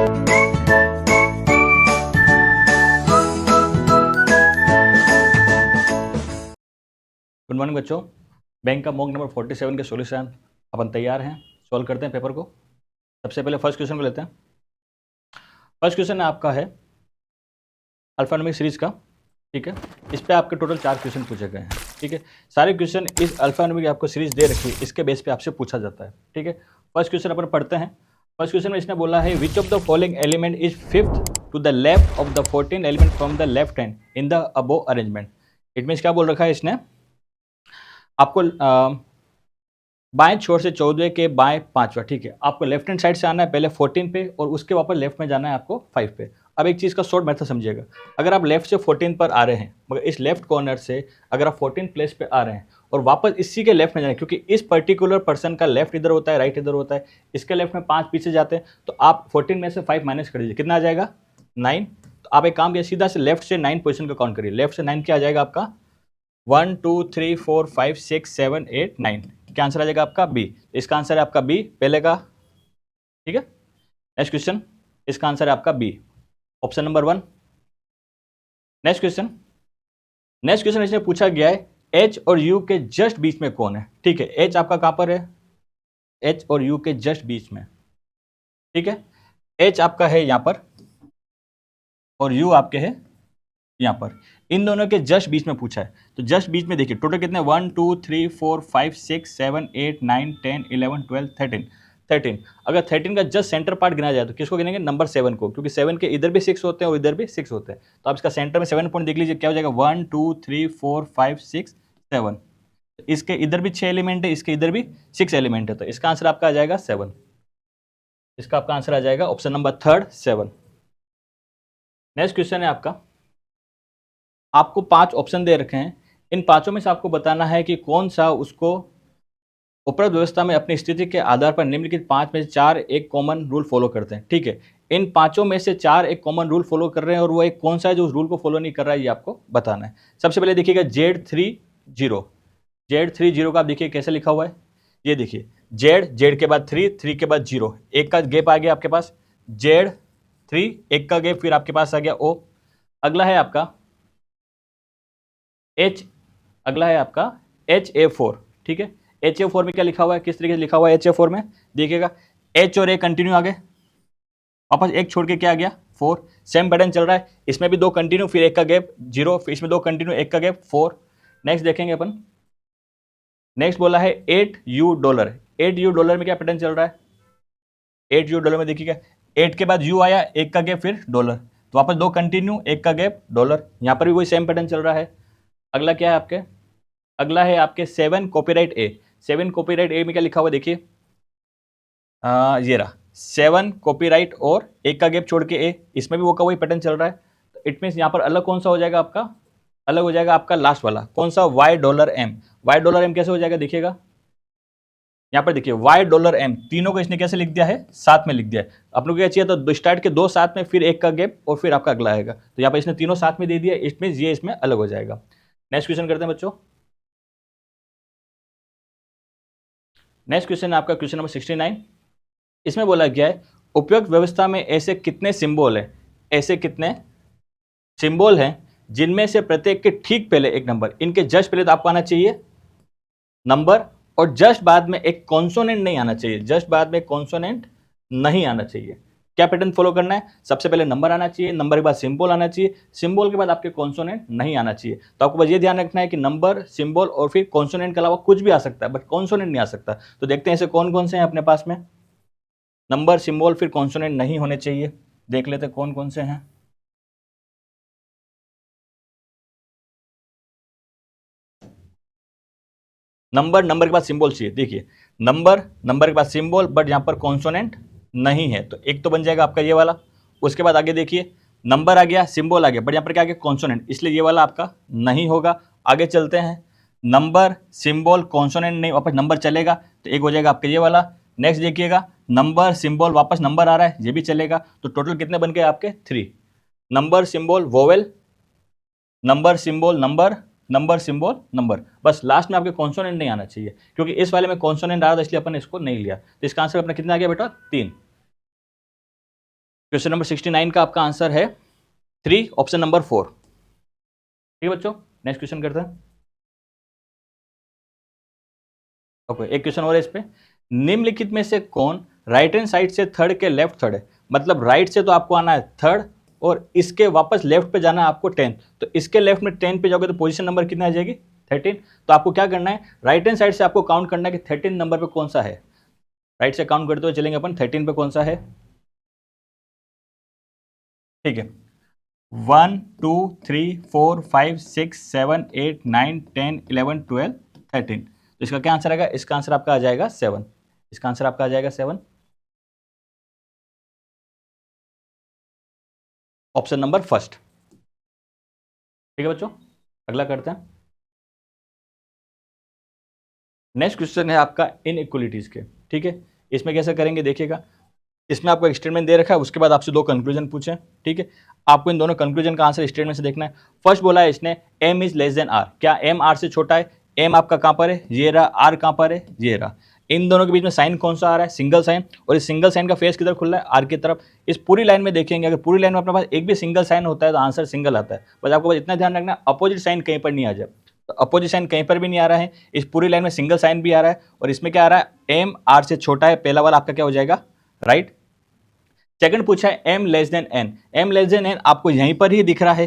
Good morning बच्चों। Bank का mock number 47 के सॉल्यूशन अपन तैयार हैं। सॉल्व करते हैं पेपर को। सबसे पहले फर्स्ट क्वेश्चन को लेते हैं। फर्स्ट क्वेश्चन आपका है अल्फान्यूमेरिक सीरीज का, ठीक है। इस पे आपके टोटल 4 क्वेश्चन पूछे गए हैं, ठीक है। सारे क्वेश्चन इस अल्फान्यूमेरिक आपको सीरीज दे रखी है, इसके बेस पे आपसे पूछा जाता है, ठीक है। फर्स्ट क्वेश्चन अपन पढ़ते हैं। फर्स्ट क्वेश्चन में इसने बोला है which of the following element is fifth to the left of the 14 element from the left hand in the above arrangement. It means क्या बोल रखा है इसने, आपको बाएं छोर से 14 के बाएं 5वां, ठीक है। आपको लेफ्ट हैंड साइड से आना है पहले 14 पे और उसके वापस लेफ्ट में जाना है आपको 5 पे। अब एक चीज़ का शॉर्ट मेथड समझिएगा, अगर आप लेफ्ट से 14 पर आ रहे हैं मगर इस लेफ्ट कॉर्नर से अगर आप 14 प्लेस पे आ रहे हैं और वापस इसी के लेफ्ट में जाना है, क्योंकि इस पर्टिकुलर पर्सन का लेफ्ट इधर होता है राइट इधर होता है, इसके लेफ्ट में 5 पीछे जाते हैं, तो आप 14 में से 5 माइनस कर दीजिए, कितना आ जाएगा 9। तो आप एक काम किया, सीधा से लेफ्ट से 9 पोजिशन का काउंट करिए। लेफ्ट से 9 क्या आ जाएगा आपका 1 2 3 4 5 6 7 8 9। क्या आंसर आ जाएगा आपका बी। इसका आंसर है आपका बी पहले का, ठीक है। नेक्स्ट क्वेश्चन, इसका आंसर है आपका B, option number 1। Next question, next question इसमें पूछा गया है एच और यू के जस्ट बीच में कौन है, ठीक है। एच आपका कहां पर है, एच और यू के जस्ट बीच में, ठीक है। एच आपका है यहां पर और यू आपके है यहां पर, इन दोनों के जस्ट बीच में पूछा है। तो जस्ट बीच में देखिए टोटल कितने 1 2 3 4 5 6 7 8 9 10 11 12 13। अगर 13 का जस्ट सेंटर पार्ट गिना जाए तो किसको गिनेंगे, नंबर 7 को, क्योंकि 7 के इधर भी 6 होते हैं और इधर भी 6 होते हैं। तो आप इसका सेंटर में 7 पॉइंट देख लीजिए, क्या हो जाएगा 1 2 3 4 5 6 7। इसके इधर भी 6 एलिमेंट है, इसके इधर भी 6 एलिमेंट है, तो इसका आंसर आपका आ जाएगा 7। इसका आपका आंसर आ जाएगा ऑप्शन नंबर 3 7। नेक्स्ट क्वेश्चन है आपका, आपको 5 ऑप्शन दे रखे हैं, इन पांचों में से आपको बताना है कि कौन सा उसको उपरोक्त व्यवस्था में अपनी स्थिति के आधार पर निम्नलिखित 5 में से 4 एक कॉमन रूल फॉलो करते हैं, ठीक है। इन पांचों में से 4 एक कॉमन रूल फॉलो कर रहे हैं और वो एक कौन सा है जो उस रूल को फॉलो नहीं कर रहा है, ये आपको बताना है। सबसे पहले देखिएगा Z30, Z30 का आप देखिए कैसे लिखा हुआ है, ये देखिए Z के बाद 3 के बाद 0, एक का गैप आ गया आपके पास Z3, एक का गैप फिर आपके पास आ गया O। अगला है आपका H, अगला है आपका HA4, ठीक है। HA4 में क्या लिखा हुआ है, किस तरीके से लिखा हुआ है HA4 में, देखिएगा H और A कंटिन्यू आ गए, वापस एक छोड़ के क्या आ गया 4। सेम पैटर्न चल रहा है, इसमें भी 2 कंटिन्यू फिर एक का गैप 0, फिर इसमें 2 कंटिन्यू एक का गैप 4। नेक्स्ट देखेंगे अपन, नेक्स्ट बोला है $8। $8 में क्या पैटर्न चल रहा है, $8 में देखिएगा 8 के बाद U आया, एक का गैप फिर डॉलर, तो वापस 2 कंटिन्यू एक का गैप डॉलर, यहां पर भी वही सेम पैटर्न चल रहा है। अगला क्या है आपके, अगला है आपके 7 कॉपीराइट ए। 7 कॉपीराइट ए में क्या लिखा हुआ देखिए, ये रहा 7 कॉपीराइट और एक का गैप छोड़ के ए, इसमें भी वो का वही पैटर्न चल रहा है। तो इट मीन्स यहाँ पर अलग कौन सा हो जाएगा आपका, अलग हो जाएगा आपका लास्ट वाला कौन सा $Y। $Y कैसे हो जाएगा देखिएगा, यहाँ पर देखिए $Y तीनों को इसने कैसे लिख दिया है, साथ में लिख दिया है। आप लोग क्या चाहिए तो स्टार्ट के 2 साथ में फिर एक का गैप और फिर आपका अगला आएगा, तो यहाँ पर इसने तीनों साथ में दे दिया, इट मीन्स ये इसमें अलग हो जाएगा। नेक्स्ट क्वेश्चन करते हैं बच्चों। नेक्स्ट क्वेश्चन है आपका क्वेश्चन नंबर 69। इसमें बोला गया है उपयुक्त व्यवस्था में ऐसे कितने सिंबल हैं, ऐसे कितने सिंबल हैं जिनमें से प्रत्येक के ठीक पहले एक नंबर, इनके जस्ट पहले तो आपको आना चाहिए नंबर और जस्ट बाद में एक कॉन्सोनेंट नहीं आना चाहिए, जस्ट बाद में कॉन्सोनेंट नहीं आना चाहिए। क्या पैटर्न फॉलो करना है, सबसे पहले नंबर आना चाहिए, नंबर के बाद सिंबल आना चाहिए, सिंबल के बाद आपके कॉन्सोनेंट नहीं आना चाहिए। तो आपको बस ये ध्यान रखना है कि नंबर सिंबल और फिर कॉन्सोनेंट के अलावा कुछ भी आ सकता है बट कॉन्सोनेंट नहीं आ सकता। तो देखते हैं ऐसे कौन कौन से हैं अपने पास में, नंबर सिंबल फिर कॉन्सोनेंट नहीं होने चाहिए, देख लेते हैं कौन कौन से हैं। नंबर के बाद सिंबल चाहिए, देखिए नंबर के बाद सिंबल बट यहाँ पर कॉन्सोनेंट नहीं है, तो एक तो बन जाएगा आपका ये वाला। उसके बाद आगे देखिए नंबर आ गया सिंबल आ गया बट यहाँ पर क्या आ गया कॉन्सोनेंट, इसलिए ये वाला आपका नहीं होगा। आगे चलते हैं, नंबर सिंबल कॉन्सोनेंट नहीं, वापस नंबर चलेगा तो एक हो जाएगा आपका ये वाला। नेक्स्ट देखिएगा नंबर सिंबल वापस नंबर आ रहा है, ये भी चलेगा, तो टोटल कितने बन गए आपके 3। Number symbol vowel, number symbol number, number symbol number, बस लास्ट में आपके कॉन्सोनेंट नहीं आना चाहिए, क्योंकि इस वाले में कॉन्सोनेंट आ रहा था इसलिए अपन इसको नहीं लिया। तो इसका आंसर अपना कितना आ गया बेटा 3। क्वेश्चन नंबर 69 का आपका आंसर है 3, ऑप्शन नंबर 4। ठीक है बच्चों, नेक्स्ट क्वेश्चन करते हैं। ओके, एक क्वेश्चन और है इस पे। निम्नलिखित में से कौन राइट हैंड साइड से थर्ड के लेफ्ट थर्ड है? मतलब राइट से तो आपको आना है थर्ड और इसके वापस लेफ्ट पे जाना है आपको 10। तो इसके लेफ्ट में 10 पे जाओगे तो पोजीशन नंबर कितना आ जाएगी? 13। तो आपको क्या करना है, राइट हैंड साइड से आपको काउंट करना है कि 13 नंबर पे कौन सा है। राइट से काउंट करते हुए चलेंगे अपन, 13 पे कौन सा है। ठीक है, 1 2 3 4 5 6 7 8 9 10 11 12 13। तो इसका क्या आंसर आएगा? इसका आंसर आपका आ जाएगा 7। इसका आंसर आपका आ जाएगा 7, ऑप्शन नंबर फर्स्ट। ठीक है बच्चों, अगला करते हैं। नेक्स्ट क्वेश्चन है आपका इनइक्वलिटीज के। ठीक है, इसमें कैसे करेंगे देखिएगा। इसमें आपको एक स्टेटमेंट दे रखा है, उसके बाद आपसे 2 कंक्लूजन पूछे। ठीक है, आपको इन दोनों कंक्लूजन का आंसर स्टेटमेंट से देखना है। फर्स्ट बोला है इसने m is less than r, क्या m r से छोटा है? m आपका कहां पर है? ये रहा। r कहां पर है? ये रहा। इन दोनों के बीच में साइन कौन सा आ रहा है? Single sign. और इस सिंगल साइन का फेस किधर खुल रहा है? r की तरफ। इस पूरी लाइन में देखेंगे, अगर पूरी लाइन में अपने पास एक भी सिंगल साइन होता है तो आंसर सिंगल आता है। बस आपको बस इतना ध्यान रखना, अपोजिट साइन कहीं पर नहीं आ जाए। तो अपोजिट साइन कहीं पर भी नहीं आ रहा है, इस पूरी लाइन में सिंगल साइन भी आ रहा है और इसमें क्या आ रहा है? m r से छोटा है। पहला वाला आपका क्या हो जाएगा? राइट। सेकंड पूछा है m less than n। m less than n आपको यहीं पर ही दिख रहा है,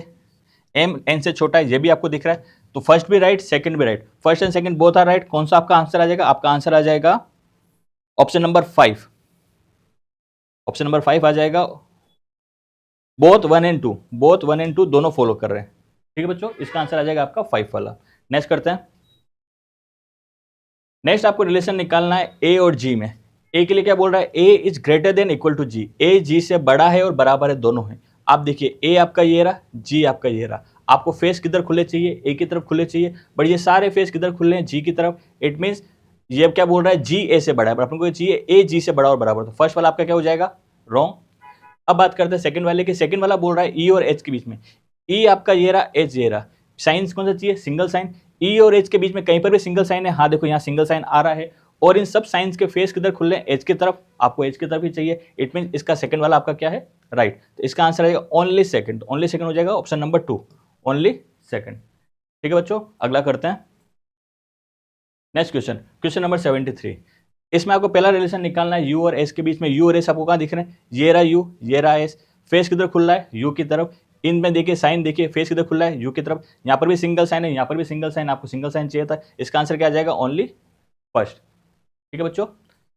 m n से छोटा है, ये भी आपको दिख रहा है। तो फर्स्ट भी राइट, सेकंड भी right, first and second both are right. कौन सा आपका आंसर आ जाएगा? आपका आंसर आ जाएगा ऑप्शन नंबर 5। ऑप्शन नंबर 5 आ जाएगा। बोथ 1 एंड 2, बोथ 1 एंड 2 दोनों फॉलो कर रहे हैं। ठीक है बच्चों, इसका आंसर आ जाएगा आपका 5 वाला। नेक्स्ट करते हैं। नेक्स्ट आपको रिलेशन निकालना है ए और जी में। ए के लिए क्या बोल रहा है? A is greater than equal to G. A G से बड़ा है और बराबर है, दोनों है। आप देखिए, ए आपका ये रहा, जी आपका ये रहा। आपको फेस किधर खुले चाहिए? ए की तरफ खुले चाहिए, बट ये सारे फेस किधर खुले हैं? जी की तरफ। इट मीन्स ये क्या बोल रहा है? जी ए से बड़ा है, पर अपन को चाहिए ए जी से बड़ा और बराबर। तो फर्स्ट वाला आपका क्या हो जाएगा? रॉन्ग। अब बात करते हैं सेकंड वाले की। सेकंड वाला बोल रहा है ई और एच के बीच में। ई आपका ये रहा, एच ये रहा। साइंस कौन सा चाहिए? Single sign. ई और एच के बीच में कहीं पर भी सिंगल साइन है? हाँ देखो, यहाँ सिंगल साइन आ रहा है। और इन सब साइंस के फेस किधर खुल रहे हैं? एच की तरफ। आपको एच की तरफ ही चाहिए। इट मीन इसका सेकंड वाला आपका क्या है? राइट। तो इसका आंसर आएगा ओनली सेकंड। ओनली सेकंड हो जाएगा ऑप्शन नंबर 2, ओनली सेकंड। ठीक है बच्चों, अगला करते हैं। Next question, question number 73। इसमें आपको पहला रिलेशन निकालना है यू और एस के बीच में। यू और एस आपको कहाँ दिख रहे हैं? ये रहा यू, ये रहा एस। फेस किधर खुल रहा है? यू की तरफ। इनमें देखिए साइन, देखिए फेस किधर खुल रहा है? यू की तरफ। यहाँ पर भी सिंगल साइन है, यहाँ पर भी सिंगल साइन। आपको सिंगल साइन चाहिए था, इसका आंसर क्या आ जाएगा? Only first. ठीक है बच्चों,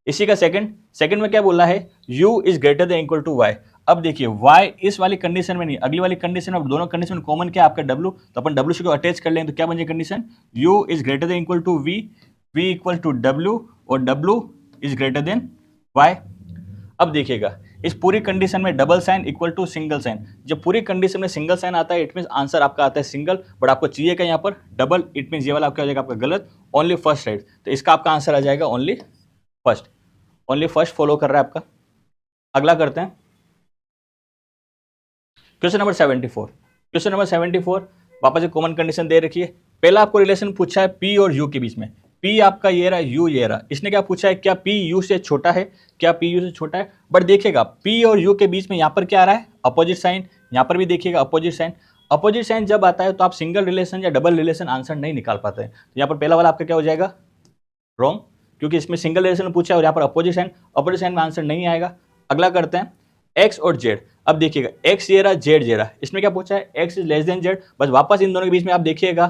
इसी का सेकंड। सेकंड में क्या बोला है? u is greater than equal to y। अब देखिए y इस वाली कंडीशन में नहीं, अगली वाली कंडीशन में। दोनों कंडीशन में कॉमन क्या है? आपका w। तो अपन w को अटैच कर लेंगे तो क्या बन जाएगी condition? u is greater than equal to v, v equal to w और w is greater than y। अब देखिएगा, इस पूरी कंडीशन में double sign equal to single sign. जब पूरी कंडीशन में सिंगल साइन आता है इट मीन आंसर आपका आता है सिंगल, बट आपको चाहिए क्या यहाँ पर? डबल। इट मीन ये वाला आपका हो जाएगा आपका गलत, ओनली फर्स्ट राइट। तो इसका आपका आंसर आ जाएगा only first. Only first follow कर रहा है आपका। अगला करते हैं क्वेश्चन नंबर 74। क्वेश्चन नंबर 74 वापस एक कॉमन कंडीशन दे रखी है। पहला आपको रिलेशन पूछा है पी और यू के बीच में। पी आपका ये रहा, यू ये रहा। इसने क्या पूछा है? क्या पी यू से छोटा है? क्या पी यू से छोटा है? बट देखिएगा, पी और यू के बीच में यहाँ पर क्या आ रहा है? Opposite sign. यहाँ पर भी देखिएगा अपोजिट साइन। अपोजिट साइन जब आता है तो आप सिंगल रिलेशन या डबल रिलेशन आंसर नहीं निकाल पाते हैं। तो यहाँ पर पहला वाला आपका क्या हो जाएगा? रॉन्ग, क्योंकि इसमें सिंगल रिलेशन पूछा है और यहाँ पर अपोजिट साइन में आंसर नहीं आएगा। अगला करते हैं एक्स और जेड। अब देखिएगा, एक्स ये रहा, जेड ये रहा। इसमें क्या पूछा है? X is less than Z. बस वापस इन दोनों के बीच में आप देखिएगा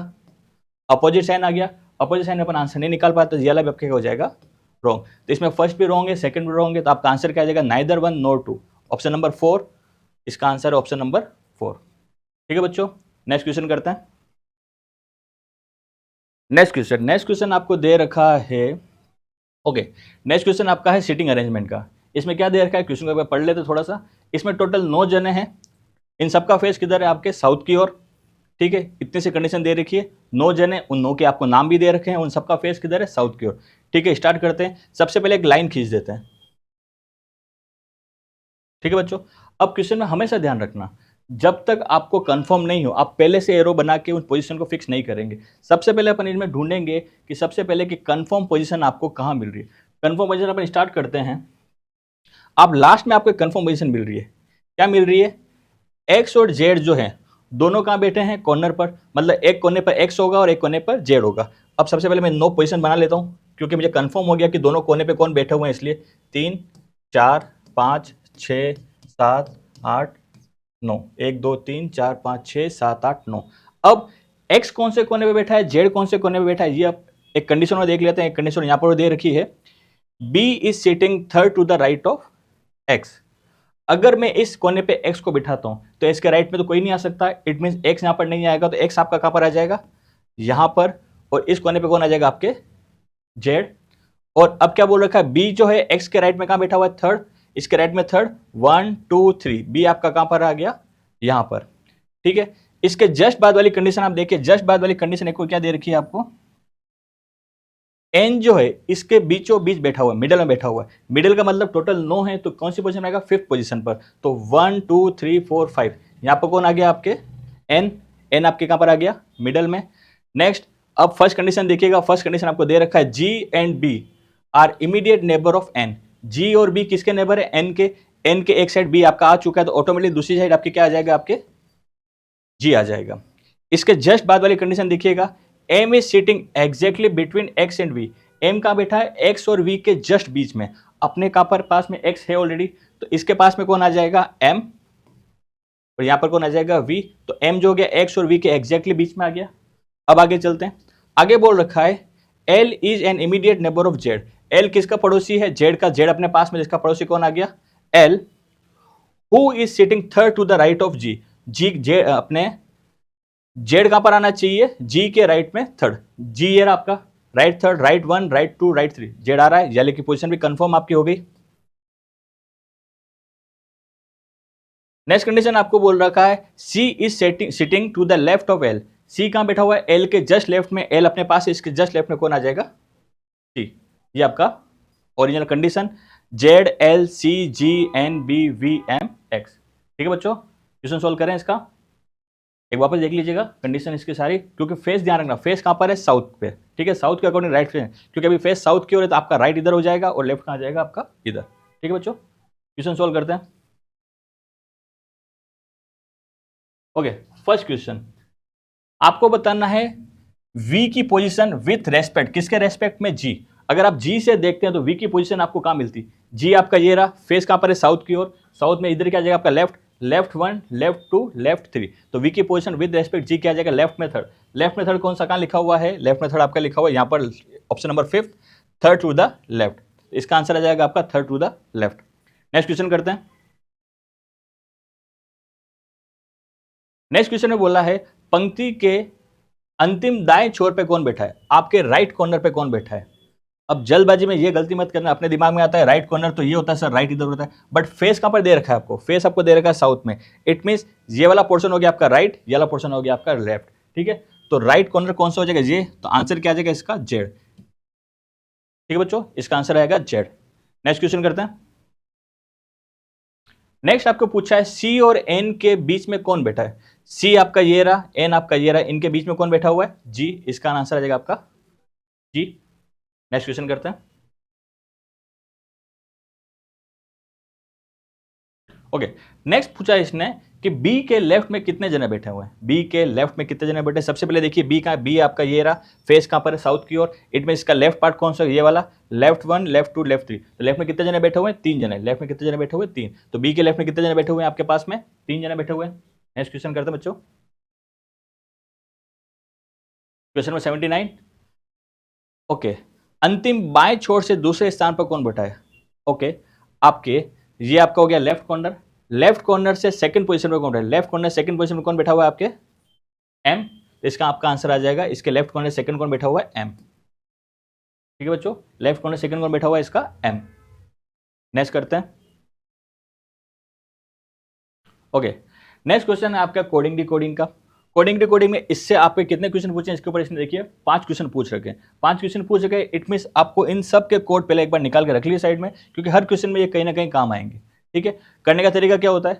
अपोजिट साइन आ गया। अपोजिट साइन में अपन आंसर नहीं निकाल पाते, ये वाला भी आपका हो जाएगा रॉन्ग। तो इसमें फर्स्ट भी रॉन्ग है, सेकंड भी रॉन्ग है, तो आपका आंसर क्या आ जाएगा? Neither 1 nor 2, option number 4। इसका आंसर है ऑप्शन नंबर 4। ठीक है बच्चों, नेक्स्ट क्वेश्चन करते हैं। नेक्स्ट क्वेश्चन आपको दे रखा है। ओके, नेक्स्ट क्वेश्चन आपका है सिटिंग अरेंजमेंट का। इसमें क्या दे रखा है? क्वेश्चन को पढ़ लेते थोड़ा सा। इसमें टोटल 9 जने हैं। इन सबका फेस किधर है? आपके साउथ की ओर। ठीक है, इतनी सी कंडीशन दे रखी है। 9 जने, उन 9 के आपको नाम भी दे रखे हैं, उन सबका फेस किधर है? साउथ की ओर। ठीक है, स्टार्ट करते हैं। सबसे पहले एक लाइन खींच देते हैं। ठीक है बच्चों, अब क्वेश्चन में हमेशा ध्यान रखना, जब तक आपको कंफर्म नहीं हो आप पहले से एरो बना के उस पोजीशन को फिक्स नहीं करेंगे। सबसे पहले अपन इसमें ढूंढेंगे कि सबसे पहले कि कंफर्म पोजीशन आपको कहाँ मिल रही है। कंफर्म पोजीशन अपन स्टार्ट करते हैं। आप लास्ट में आपको कंफर्म पोजीशन मिल रही है, क्या मिल रही है, एक्स और जेड जो है दोनों कहाँ बैठे हैं, कॉर्नर पर, मतलब एक कोने पर एक्स होगा और एक कोने पर जेड होगा। अब सबसे पहले मैं नो पोजीशन बना लेता हूँ क्योंकि मुझे कंफर्म हो गया कि दोनों कोने पे कौन बैठे हुए हैं, इसलिए 3 4 5 6 7 8 9, 1 2 3 4 5 6 7 8 9। अब एक्स कौन से कोने पे बैठा है, जेड कौन से कोने पे बैठा है, ये अब एक कंडीशन में देख लेते हैं। एक कंडीशन यहाँ पर दे रखी है, B is sitting third to the right of X. अगर मैं इस कोने पे x को बिठाता हूं तो इसके राइट में तो कोई नहीं आ सकता, इट मीन x यहां पर नहीं आएगा, तो x आपका कहां पर आ जाएगा, यहां पर। और इस कोने पे कौन आ जाएगा, आपके z। और अब क्या बोल रखा है, b जो है x के राइट में कहां बैठा हुआ है, थर्ड, इसके राइट में थर्ड, 1 2 3, b आपका कहां पर आ गया, यहां पर। ठीक है, इसके जस्ट बाद वाली कंडीशन आप देखिए, जस्ट बाद वाली कंडीशन एक क्या दे रखी है आपको, एन जो है इसके बीचों बीच बैठा हुआ है, मिडिल में बैठा हुआ है। मिडिल का मतलब टोटल 9 है, तो कौन सी पोजीशन में आएगा, 5th पोजीशन पर। तो 1 2 3 4 5, यहां पर कौन आ गया आपके, एन। एन आपके कहां पर आ गया, मिडिल में। नेक्स्ट, अब फर्स्ट कंडीशन देखिएगा, फर्स्ट कंडीशन आपको दे रखा है, G and B are immediate neighbour of N. G और बी किसके नेबर है, एन के। एन के एक साइड बी आपका आ चुका है, तो ऑटोमेटिकली दूसरी साइड आपके क्या आ जाएगा, आपके जी आ जाएगा। इसके जस्ट बाद वाली कंडीशन देखिएगा, M is sitting exactly between X and V. M कहां बैठा है, एक्स और वी के जस्ट बीच में। अपने कहां पर पास में एक्स है ऑलरेडी, तो इसके पास में कौन आ जाएगा, एम। और यहां पर कौन आ जाएगा, वी। तो एम जो हो गया एक्स और वी के एग्जैक्टली बीच में आ गया। अब आगे चलते हैं, आगे बोल रखा है, L is an immediate neighbour of Z. L किसका पड़ोसी है, जेड का। जेड अपने पास में, जिसका पड़ोसी कौन आ गया, L. Who is sitting third to the right of G. G J अपने जेड कहां पर आना चाहिए, जी के राइट में थर्ड। जी ये आपका right third, right 1 right 2 right 3, Z आ रहा है, यानी कि पोजीशन भी कंफर्म आपकी हो गई। नेक्स्ट कंडीशन आपको बोल रखा है, C is sitting to the left of L. C कहां बैठा हुआ है, एल के जस्ट लेफ्ट में। एल अपने पास है, इसके जस्ट लेफ्ट में कौन आ जाएगा, सी। ये आपका original condition, Z L C G N B V M X. ठीक है बच्चों, क्वेश्चन सोल्व करें इसका, एक वापस देख लीजिएगा कंडीशन इसकी सारी, क्योंकि फेस ध्यान रखना, फेस कहां पर है, साउथ पे। ठीक है, साउथ के अकॉर्डिंग राइट फेस, क्योंकि अभी फेस साउथ की ओर है, तो आपका राइट इधर हो जाएगा और लेफ्ट कहां जाएगा, आपका इधर। ठीक है बच्चों, क्वेश्चन सोल्व करते हैं। ओके, फर्स्ट क्वेश्चन आपको बताना है v की पोजीशन विथ रेस्पेक्ट, किसके रेस्पेक्ट में, g। अगर आप g से देखते हैं तो v की पोजीशन आपको कहां मिलती, g आपका ये रहा, फेस कहां पर है, साउथ की ओर। साउथ में इधर क्या जाएगा आपका, लेफ्ट। लेफ्ट 1 लेफ्ट 2 लेफ्ट 3, तो v की पोजीशन विद रेस्पेक्ट g क्या जाएगा, लेफ्ट में थर्ड। लेफ्ट में थर्ड कौन सा कहां लिखा हुआ है, लेफ्ट में थर्ड आपका लिखा हुआ है यहां पर, option number 5, third to the left. इसका आंसर आ जाएगा आपका third to the left. Next question करते हैं। नेक्स्ट क्वेश्चन में बोला है, पंक्ति के अंतिम दाएं छोर पे कौन बैठा है, आपके राइट कॉर्नर पे कौन बैठा है। अब जल्दबाजी में ये गलती मत करना, अपने दिमाग में आता है राइट कॉर्नर तो ये होता है सर, राइट इधर होता है, बट फेस कहां पर दे रखा है आपको, फेस आपको दे रखा है साउथ में। इट मींस ये वाला पोर्शन हो गया आपका राइट, ये वाला पोर्शन हो गया आपका लेफ्ट। ठीक है, तो राइट कॉर्नर कौन सा हो जाएगा, ये। तो आंसर क्या आ जाएगा इसका, जेड। ठीक है बच्चों, इसका आंसर आएगा जेड। नेक्स्ट क्वेश्चन करते हैं। नेक्स्ट आपको पूछा है, सी और एन के बीच में कौन बैठा है। सी आपका ये रहा, एन आपका ये रहा, इनके बीच में कौन बैठा हुआ है, जी। इसका आंसर आ जाएगा आपका जी। नेक्स्ट क्वेश्चन करते हैं। ओके, नेक्स्ट पूछा इसने कि बी के लेफ्ट में कितने जने बैठे हुए हैं, बी के लेफ्ट में कितने जने बैठे हैं। सबसे पहले देखिए बी का, बी आपका ये रहा, फेस कहां पर है, साउथ की ओर। इट में इसका लेफ्ट पार्ट कौन सा, ये वाला, लेफ्ट 1 लेफ्ट 2 लेफ्ट 3। तो लेफ्ट में कितने जने बैठे हुए हैं, 3 जने। लेफ्ट में कितने जने बैठे हुए हैं, 3। तो बी के लेफ्ट में कितने जने बैठे हुए हैं आपके पास में, 3 जने बैठे हुए हैं। नेक्स्ट क्वेश्चन करते हैं बच्चों, क्वेश्चन नंबर 79। ओके, अंतिम बाएं छोर से दूसरे स्थान पर कौन बैठा है। ओके, आपके ये आपका हो गया लेफ्ट कॉर्नर। लेफ्ट कॉर्नर से सेकंड पोजीशन पर कौन बैठा है, लेफ्ट कॉर्नर सेकंड पोजीशन में कौन बैठा हुआ है आपके, एम। तो इसका आपका आंसर आ जाएगा, इसके लेफ्ट कॉर्नर सेकंड कौन बैठा हुआ है, एम। ठीक है बच्चों, लेफ्ट कॉर्नर सेकंड कौन बैठा हुआ है, इसका एम। नेक्स्ट करते हैं। ओके, नेक्स्ट क्वेश्चन है आपका कोडिंग डिकोडिंग का। कोडिंग डिकोडिंग में इससे आपके कितने क्वेश्चन पूछे इसके ऊपर इसने देखिए 5 क्वेश्चन पूछ रखे हैं। 5 क्वेश्चन पूछ रखे, इट मींस आपको इन सब के कोड पहले एक बार निकाल के रख लिए साइड में, क्योंकि हर क्वेश्चन में ये कहीं ना कहीं काम आएंगे। ठीक है, करने का तरीका क्या होता है,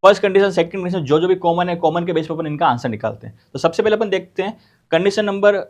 फर्स्ट कंडीशन सेकंड कंडीशन जो जो भी कॉमन है, कॉमन के बेस पर अपन इनका आंसर निकालते हैं। तो सबसे पहले अपन देखते हैं कंडीशन नंबर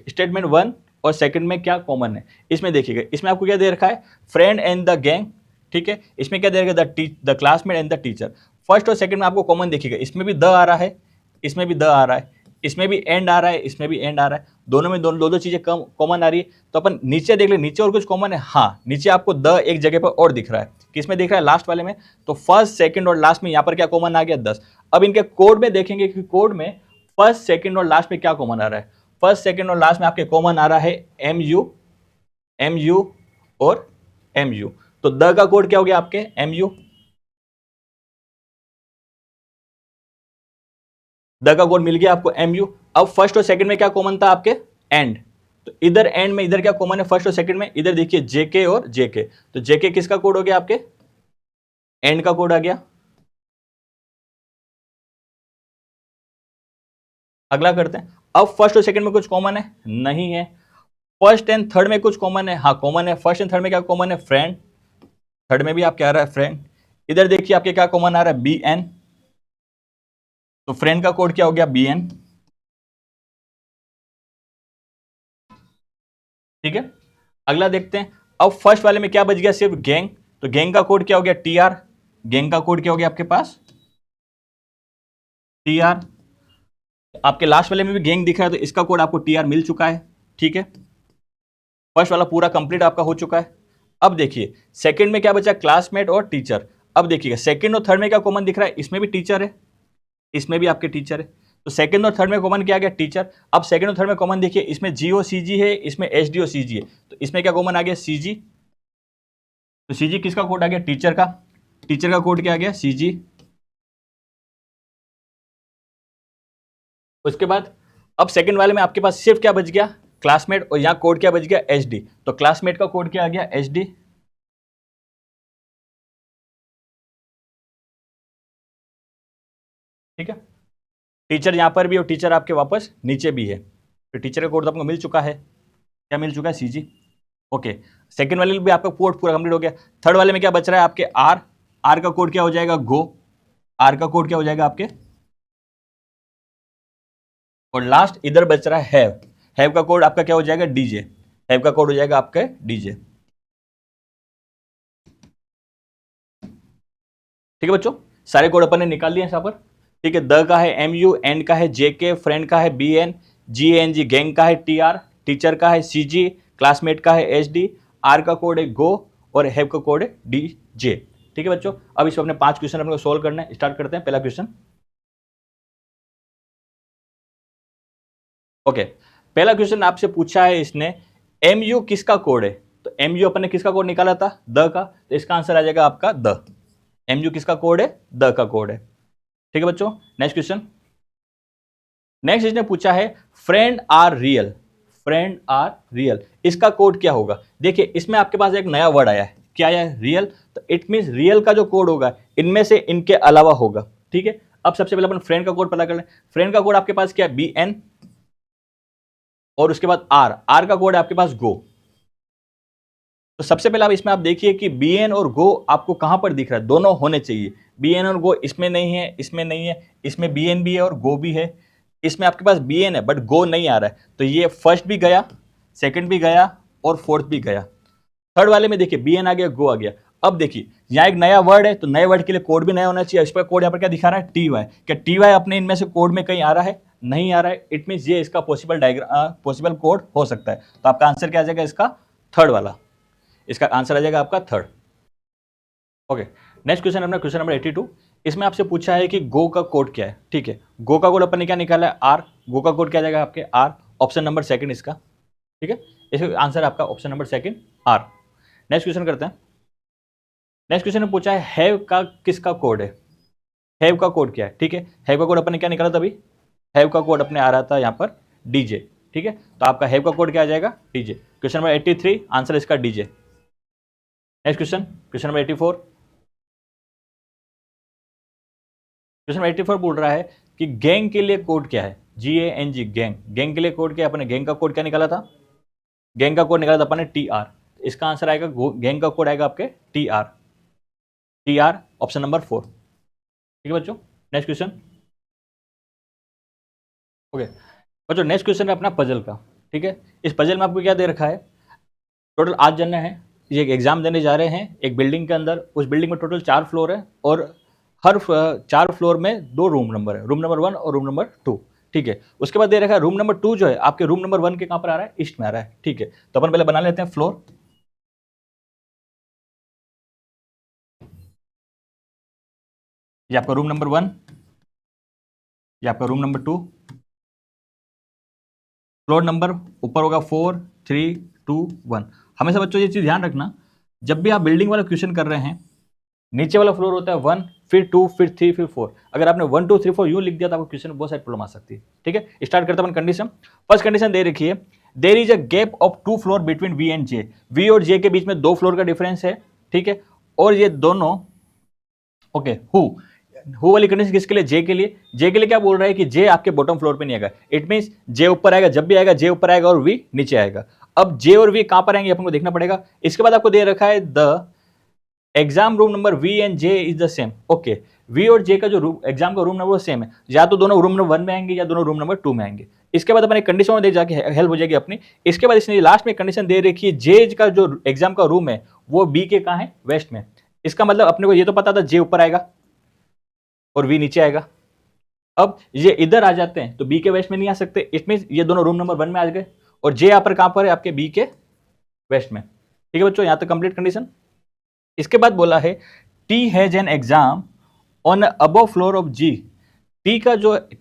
स्टेटमेंट 1 और सेकंड में क्या कॉमन है। इसमें देखिएगा, इसमें आपको क्या दे रखा है, फ्रेंड एंड द गैंग ठीक है, इसमें क्या देगा, the classmate and the teacher. First और सेकंड में आपको कॉमन देखिएगा, इसमें भी द आ रहा है, इसमें भी द आ रहा है, इसमें भी एंड आ रहा है, इसमें भी एंड आ रहा है, दोनों में दो दो चीजें कॉमन आ रही है। तो अपन नीचे देख ले, नीचे और कुछ कॉमन है, हाँ नीचे आपको द एक जगह पर और दिख रहा है, किसमें दिख रहा है, लास्ट वाले में। तो फर्स्ट सेकंड और लास्ट में यहाँ पर क्या कॉमन आ गया, 10। अब इनके कोड में देखेंगे कि कोड में फर्स्ट सेकंड और लास्ट में क्या कॉमन आ रहा है। फर्स्ट सेकंड और लास्ट में आपके कॉमन आ रहा है एम यू और एम यू। तो द का कोड क्या हो गया आपके, एम यू। द का कोड मिल गया आपको, एम यू। अब फर्स्ट और सेकंड में क्या कॉमन था आपके, एंड। तो इधर एंड में इधर क्या कॉमन है, फर्स्ट और सेकंड में, इधर देखिए जेके और जेके। तो जेके किसका कोड हो गया आपके, एंड का कोड आ गया। अगला करते हैं। अब फर्स्ट और सेकंड में कुछ कॉमन है, नहीं है। फर्स्ट एंड थर्ड में कुछ कॉमन है, हाँ कॉमन है। फर्स्ट एंड थर्ड में क्या कॉमन है, फ्रेंड। थर्ड में भी आप क्या आ रहा है, फ्रेंड। इधर देखिए आपके क्या कॉमन आ रहा है, बी एन। तो फ्रेंड का कोड क्या हो गया, बी एन। ठीक है, अगला देखते हैं। अब फर्स्ट वाले में क्या बच गया, सिर्फ गैंग। तो गैंग का कोड क्या हो गया, टी आर। गैंग का कोड क्या हो गया आपके पास, टी आर। आपके लास्ट वाले में भी गैंग दिख रहा है, तो इसका कोड आपको टी आर मिल चुका है। ठीक है, फर्स्ट वाला पूरा कंप्लीट आपका हो चुका है। अब देखिए सेकंड में क्या बचा, क्लासमेट और टीचर। अब देखिएगा सेकंड और थर्ड में क्या कॉमन दिख रहा है, इसमें भी टीचर है, इसमें भी आपके टीचर है। तो सेकंड और थर्ड में कॉमन क्या आ गया, टीचर। अब सेकंड और थर्ड में कॉमन देखिए, इसमें जीओ सी जी है, इसमें एच डी ओ सी जी है। तो इसमें क्या कॉमन आ गया, सी जी। तो सी जी किसका कोड आ गया, टीचर का। टीचर का कोड क्या आ गया, सी जी। उसके बाद अब सेकंड वाले में आपके पास सिर्फ क्या बच गया, क्लासमेट। और यहां कोड क्या बच गया, एच डी। तो क्लासमेट का कोड क्या आ गया, एच डी। ठीक है, टीचर यहां पर भी और टीचर आपके वापस नीचे भी है। तो टीचर का कोड तो आपको मिल चुका है, क्या मिल चुका है, सी जी। ओके, सेकंड वाले में भी आपका कोड पूरा कंप्लीट हो गया। थर्ड वाले में क्या बच रहा है आपके, आर। आर का कोड क्या हो जाएगा, गो। आर का कोड क्या हो जाएगा आपके। और लास्ट इधर बच रहा है हैव। हैव का कोड आपका क्या हो जाएगा, डीजे। हैव का कोड हो जाएगा आपका डीजे। ठीक है बच्चों, सारे कोड अपन ने निकाल लिए यहां पर। ठीक है, द का है एम यू, एन का है जे के, फ्रेंड का है B N, G N G, gang का है टी आर, टीचर का है सी जी, क्लासमेट का है एच डी, आर का कोड है गो और हैव का कोड है डी जे। ठीक है बच्चों, अब इसमें अपने 5 क्वेश्चन अपने को सोल्व करना है। स्टार्ट करते हैं। पहला क्वेश्चन, ओके। पहला क्वेश्चन आपसे पूछा है इसने, एम यू किसका कोड है। तो एम यू अपन ने किसका कोड निकाला था, द का। तो इसका आंसर आ जाएगा आपका द। एम यू किसका कोड है, द का कोड है। ठीक है बच्चों, नेक्स्ट क्वेश्चन। नेक्स्ट इसने पूछा है, friend are real. Friend are real, इसका कोड क्या होगा। देखिए इसमें आपके पास एक नया वर्ड आया है, क्या आया है, रियल। तो इट मीन रियल का जो कोड होगा इनमें से इनके अलावा होगा। ठीक है, अब सबसे पहले अपन फ्रेंड का कोड पता कर लें। फ्रेंड का कोड आपके पास क्या है, बी एन। और उसके बाद आर। आर का कोड है आपके पास गो। तो सबसे पहले आप इसमें आप देखिए कि बी एन और गो आपको कहां पर दिख रहा है, दोनों होने चाहिए। बी एन और गो इसमें नहीं है, इसमें नहीं है, इसमें बी एन भी है और गो भी है। इसमें आपके पास बी एन है बट गो नहीं आ रहा है। तो ये फर्स्ट भी गया, सेकंड भी गया और फोर्थ भी गया। थर्ड वाले में देखिए बी एन आ गया, गो आ गया। अब देखिए यहाँ एक नया वर्ड है, तो नए वर्ड के लिए कोड भी नया होना चाहिए। इस पर कोड यहाँ पर क्या दिखा रहा है, टी वाई। क्या टी वाई अपने इनमें से कोड में कहीं आ रहा है, नहीं आ रहा है। इट मीन ये इसका पॉसिबल डायग्राम, पॉसिबल कोड हो सकता है। तो आपका आंसर क्या आ जाएगा, इसका थर्ड वाला। इसका आंसर आ जाएगा आपका थर्ड। ओके, नेक्स्ट क्वेश्चन अपना क्वेश्चन नंबर 82। इसमें आपसे पूछा है कि गो का कोड क्या है। ठीक है, गो का कोड अपन ने क्या निकाला है, आर। गो का कोड क्या जाएगा आपके, आर। ऑप्शन नंबर सेकंड इसका। ठीक है, इसका आंसर आपका option number second, R. Next question करते हैं। नेक्स्ट क्वेश्चन में पूछा है, हैव का किसका कोड है। हैव का कोड क्या है। ठीक है, हैव का कोड अपन ने क्या निकाला था अभी, हैव का कोड अपने आ रहा था यहाँ पर डीजे। ठीक है, तो आपका हैव का कोड क्या आ जाएगा, डीजे। क्वेश्चन नंबर 83, आंसर इसका DJ. Next question, question number 84। Question 84 बोल रहा है कि गैंग के लिए कोड क्या है, जी A N G, gang. Gang के लिए कोड क्या है, अपने गैंग का कोड क्या निकाला था, गैंग का कोड निकाला था अपन ने टी आर। इसका आंसर आएगा, गैंग का कोड आएगा आपके T R. T R option number 4। ठीक है बच्चों, नेक्स्ट क्वेश्चन। ओके बच्चों, नेक्स्ट क्वेश्चन है अपना पजल का। ठीक है, इस पजल में आपको क्या दे रखा है, टोटल 8 जने हैं। ये एग्जाम देने जा रहे हैं एक बिल्डिंग के अंदर। उस बिल्डिंग में टोटल 4 फ्लोर है और हर 4 फ्लोर में 2 रूम नंबर है, रूम नंबर 1 और रूम नंबर 2। ठीक है, उसके बाद दे रखा है रूम नंबर 2 जो है आपके रूम नंबर 1 के कहां पर आ रहा है, ईस्ट में आ रहा है। ठीक है, तो अपन पहले बना लेते हैं फ्लोर। ये आपका रूम नंबर 1, ये आपका रूम नंबर 2। फ्लोर नंबर ऊपर होगा 4 3 2 1। हमेशा बच्चों ये चीज ध्यान रखना, जब भी आप बिल्डिंग वाला क्वेश्चन कर रहे हैं, नीचे वाला फ्लोर होता है 1, फिर 2, फिर 3, फिर 4। अगर आपने 1 2 3 4 यूं लिख दिया तो आपको क्वेश्चन में बहुत सारी प्रॉब्लम आ सकती है। ठीक है, स्टार्ट करते हैं अपन कंडीशन। फर्स्ट कंडीशन दे रखी है, there is a gap of 2 floor between V and J. V और जे के बीच में 2 फ्लोर का डिफरेंस है। ठीक है, और ये दोनों ओके हु वाली कंडीशन किसके लिए, जे के लिए। जे के लिए क्या बोल रहा है कि जे आपके बॉटम फ्लोर पे नहीं आएगा। इट मींस जे ऊपर आएगा, जब भी आएगा जे ऊपर आएगा और वी नीचे आएगा। अब जे और वी कहां पर आएंगे अपन को देखना पड़ेगा। इसके बाद आपको दे रखा है the exam room number V and J is the same. Okay, V और जे का जो एग्जाम का रूम नंबर सेम है, या तो दोनों रूम नंबर 1 में आएंगे या दोनों रूम नंबर 2 में आएंगे। इसके बाद अपने कंडीशन में देख जाके हेल्प हो जाएगी अपनी। इसके बाद इसने लास्ट में कंडीशन दे रखी है, जे का जो एग्जाम का रूम है वो बी के कहां है, वेस्ट में। इसका मतलब अपने को ये तो पता था जे ऊपर आएगा और वी नीचे आएगा। अब ये इधर आ जाते हैं तो बी के वेस्ट में नहीं आ सकते। इट मीन ये दोनों रूम नंबर 1 में आ गए और जे यहाँ पर कहां पर है, आपके बी के वेस्ट में। ठीक है बच्चों, यहां तक कंप्लीट कंडीशन। इसके बाद बोला है T has an exam on above floor of G. T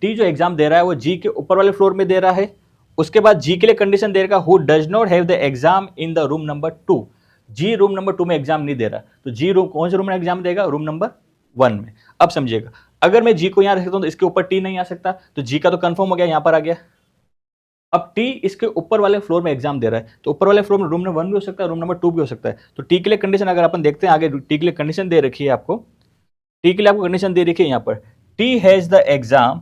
जो एग्जाम दे रहा है वो जी के ऊपर वाले फ्लोर में दे रहा है। उसके बाद जी के लिए कंडीशन दे रहा है who does not have the exam in the room number 2। G room number 2 में एग्जाम नहीं दे रहा, तो जी रूम कौन से रूम में एग्जाम देगा, रूम नंबर 1 में। अब समझिएगा, अगर मैं जी को यहां रख सकता हूं तो इसके ऊपर टी नहीं आ सकता, तो जी का तो कंफर्म हो गया, यहां पर आ गया। अब टी इसके ऊपर वाले फ्लोर में एग्जाम दे रहा है, तो ऊपर वाले फ्लोर में रूम नंबर 1 भी हो सकता है, रूम नंबर 2 भी हो सकता है। तो टी के लिए कंडीशन अगर अपन देखते हैं आगे, टी के लिए कंडीशन दे रखी है आपको। टी के लिए आपको कंडीशन दे रखी है यहां पर, T has the exam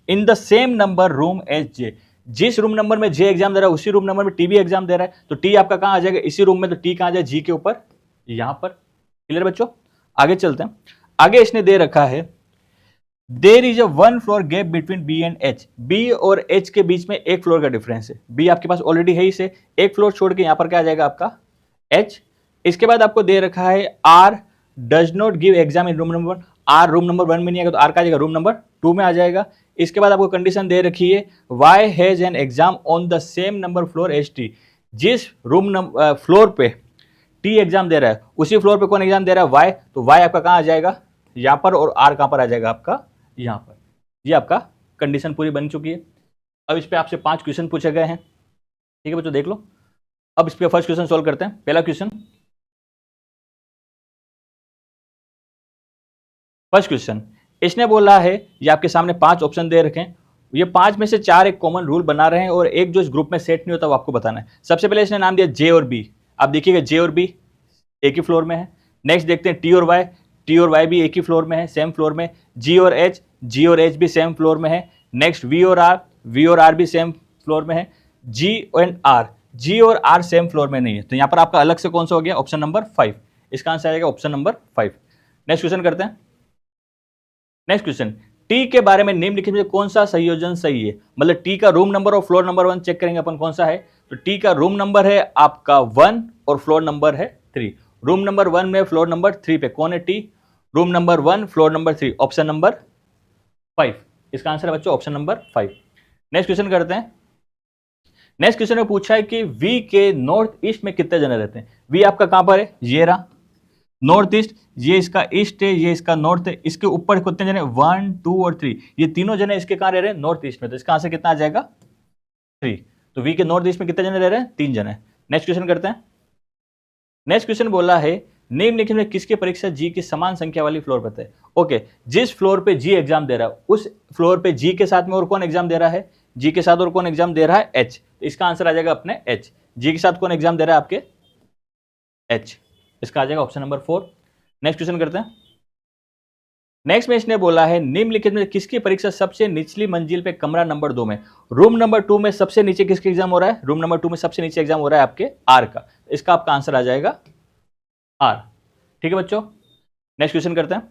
in the same number room as J. जिस रूम नंबर में जे एग्जाम दे रहा है उसी रूम नंबर में टी भी एग्जाम दे रहा है, तो टी आपका कहां आ जाएगा, इसी रूम में। तो टी कहां आ जाए, जी के ऊपर, यहां पर। क्लियर बच्चों, आगे चलते हैं। आगे इसने दे रखा है there is a 1 floor gap between B and H. B और एच के बीच में 1 फ्लोर का डिफरेंस है। बी आपके पास ऑलरेडी है, इसे 1 फ्लोर छोड़ के यहां पर क्या आ जाएगा आपका एच। इसके बाद आपको दे रखा है R does not give exam in room number 1। R room number 1 में नहीं आएगा तो आर का आ जाएगा रूम नंबर 2 में आ जाएगा। इसके बाद आपको कंडीशन दे रखी है Y has an exam on the same number floor H T. जिस रूम नंबर फ्लोर पे टी एग्जाम दे रहा है उसी फ्लोर पे कौन एग्जाम दे रहा है, वाई। तो वाई आपका कहां आ जाएगा, यहां पर, और आर कहां पर आ जाएगा आपका, यहां पर। ये आपका कंडीशन पूरी बन चुकी है। अब इस पे आपसे 5 क्वेश्चन पूछे गए हैं। ठीक है बच्चों, देख लो। अब इस पे फर्स्ट क्वेश्चन सॉल्व करते हैं। पहला क्वेश्चन, फर्स्ट क्वेश्चन इसने बोला है, ये आपके सामने 5 ऑप्शन दे रखे हैं। ये 5 में से 4 एक कॉमन रूल बना रहे हैं और एक जो इस ग्रुप में सेट नहीं होता वो आपको बताना है। सबसे पहले इसने नाम दिया जे और बी। आप देखिएगा जे और बी एक ही फ्लोर में है। नेक्स्ट देखते हैं टी और वाई। टी और वाई भी एक ही फ्लोर में है, सेम फ्लोर में। जी और एच, जी और एच भी सेम फ्लोर में है। नेक्स्ट वी और आर, वी और आर भी सेम फ्लोर में है। जी एंड आर, जी और आर सेम फ्लोर में नहीं है, तो यहां पर आपका अलग से कौन सा हो गया, ऑप्शन नंबर 5। इसका आंसर आएगा ऑप्शन नंबर 5। नेक्स्ट क्वेश्चन करते हैं। नेक्स्ट क्वेश्चन, टी के बारे में निम्नलिखित में कौन सा संयोजन सही है। मतलब टी का रूम नंबर और फ्लोर नंबर 1 चेक करेंगे अपन कौन सा है। तो टी का रूम नंबर है आपका 1 और फ्लोर नंबर है 3। रूम नंबर 1 में फ्लोर नंबर 3 पे कौन है, T. Room number 1 floor number 3, option number 5। इसका आंसर है बच्चों ऑप्शन नंबर 5। नेक्स्ट क्वेश्चन करते हैं। नेक्स्ट क्वेश्चन में पूछा है कि वी के नॉर्थ ईस्ट में कितने जने रहते हैं। वी आपका कहां पर है, ये रहा नॉर्थ ईस्ट, ये इसका ईस्ट है, ये इसका नॉर्थ है। इसके ऊपर कितने जने, 1 2 और 3, ये तीनों जने इसके कहां रह रहे हैं, नॉर्थ ईस्ट में। तो इसका आंसर कितना आ जाएगा, 3। तो वी के नॉर्थ ईस्ट में कितने जने रह रहे हैं, 3 जने। नेक्स्ट क्वेश्चन करते हैं। नेक्स्ट क्वेश्चन बोला है निम्नलिखित में किसकी परीक्षा जी की समान संख्या वाली फ्लोर पर है। ओके, जिस फ्लोर पे जी एग्जाम दे रहा है उस फ्लोर पे जी के साथ में और कौन एग्जाम दे रहा है, जी के साथ और कौन एग्जाम दे रहा है, एच। तो इसका आंसर आ जाएगा अपने एच। जी के साथ कौन एग्जाम दे रहा है आपके, एच। इसका आ जाएगा ऑप्शन नंबर 4। नेक्स्ट क्वेश्चन करते हैं। नेक्स्ट में इसने बोला है निम्नलिखित में किसकी परीक्षा सबसे निचली मंजिल पे कमरा नंबर 2 में। रूम नंबर 2 में सबसे नीचे किसका एग्जाम हो रहा है, रूम नंबर 2 में सबसे नीचे एग्जाम हो रहा है आपके आर का। इसका आपका आंसर आ जाएगा आर। ठीक है बच्चों, नेक्स्ट क्वेश्चन करते हैं।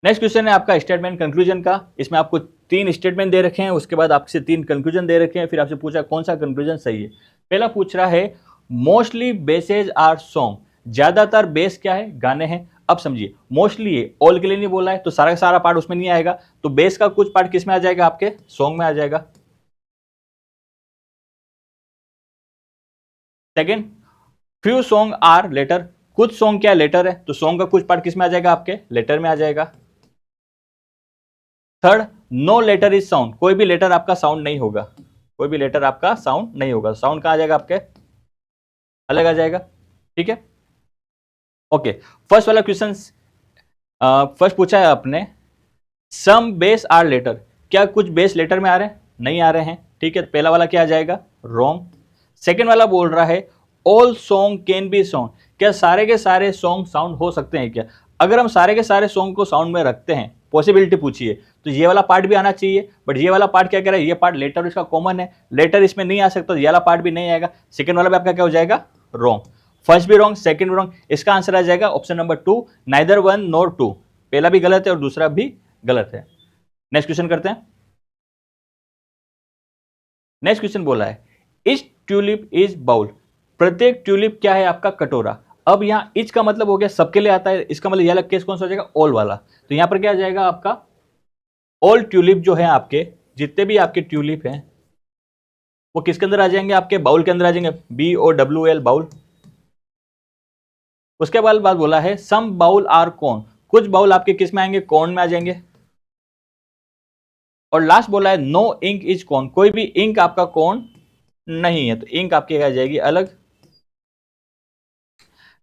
नेक्स्ट क्वेश्चन है आपका स्टेटमेंट कंक्लूजन का। इसमें आपको 3 स्टेटमेंट दे रखे हैं, उसके बाद आपसे 3 कंक्लूजन दे रखे हैं, फिर आपसे पूछा कौन सा कंक्लूजन सही है। पहला पूछ रहा है मोस्टली बेसेज आर सॉन्ग, ज्यादातर बेस क्या है, गाने हैं। अब समझिए मोस्टली ये ऑल के लिए नहीं बोला है तो सारा का सारा पार्ट उसमें नहीं आएगा, तो बेस का कुछ पार्ट किस में आ जाएगा, आपके सॉन्ग में आ जाएगा। Second, few song are letter, कुछ सॉन्ग क्या लेटर है, तो सॉन्ग का कुछ पार्ट किस में आ जाएगा, आपके लेटर में आ जाएगा। Third, no letter is sound, कोई भी लेटर आपका साउंड नहीं होगा, कोई भी लेटर आपका साउंड नहीं होगा, साउंड कहां आ जाएगा, आपके अलग आ जाएगा। ठीक है, ओके। फर्स्ट वाला क्वेश्चन, फर्स्ट पूछा है आपने, सम बेस आर लेटर, क्या कुछ बेस लेटर में आ रहे हैं, नहीं आ रहे हैं। ठीक है, पहला वाला क्या आ जाएगा, रॉन्ग। सेकेंड वाला बोल रहा है all song can be sound, क्या सारे के सारे सॉन्ग साउंड हो सकते हैं क्या। अगर हम सारे के सारे सॉन्ग को साउंड में रखते हैं, पॉसिबिलिटी पूछिए, तो ये वाला पार्ट भी आना चाहिए, बट ये वाला पार्ट क्या कह रहा है, ये पार्ट लेटर इसका कॉमन है, लेटर इसमें नहीं आ सकता, तो ये वाला पार्ट भी नहीं आएगा। सेकेंड वाला भी आपका क्या हो जाएगा, रॉन्ग। फर्स्ट भी रॉन्ग, सेकेंड भी रॉन्ग, इसका आंसर आ जाएगा option number 2, neither one nor two, पहला भी गलत है और दूसरा भी गलत है। नेक्स्ट क्वेश्चन करते हैं। नेक्स्ट क्वेश्चन बोला है इच ट्यूलिप इज बाउल, प्रत्येक ट्यूलिप क्या है, आपका कटोरा। अब यहां इच का मतलब हो गया सबके लिए आता है, इसका मतलब यह अलग केस कौन सा हो जाएगा, ऑल वाला। तो यहां पर क्या आ जाएगा आपका, ऑल ट्यूलिप जो है आपके, जितने भी आपके ट्यूलिप हैं वो किसके अंदर आ जाएंगे, आपके बाउल के अंदर आ जाएंगे, BOWL बाउल। उसके बाद बोला है सम बाउल आर कॉर्न, कुछ बाउल आपके किस में आएंगे, कॉर्न में आ जाएंगे। और लास्ट बोला है नो इंक इज कॉर्न, कोई भी इंक आपका कॉर्न नहीं है, तो इंक आपकी आ जाएगी अलग।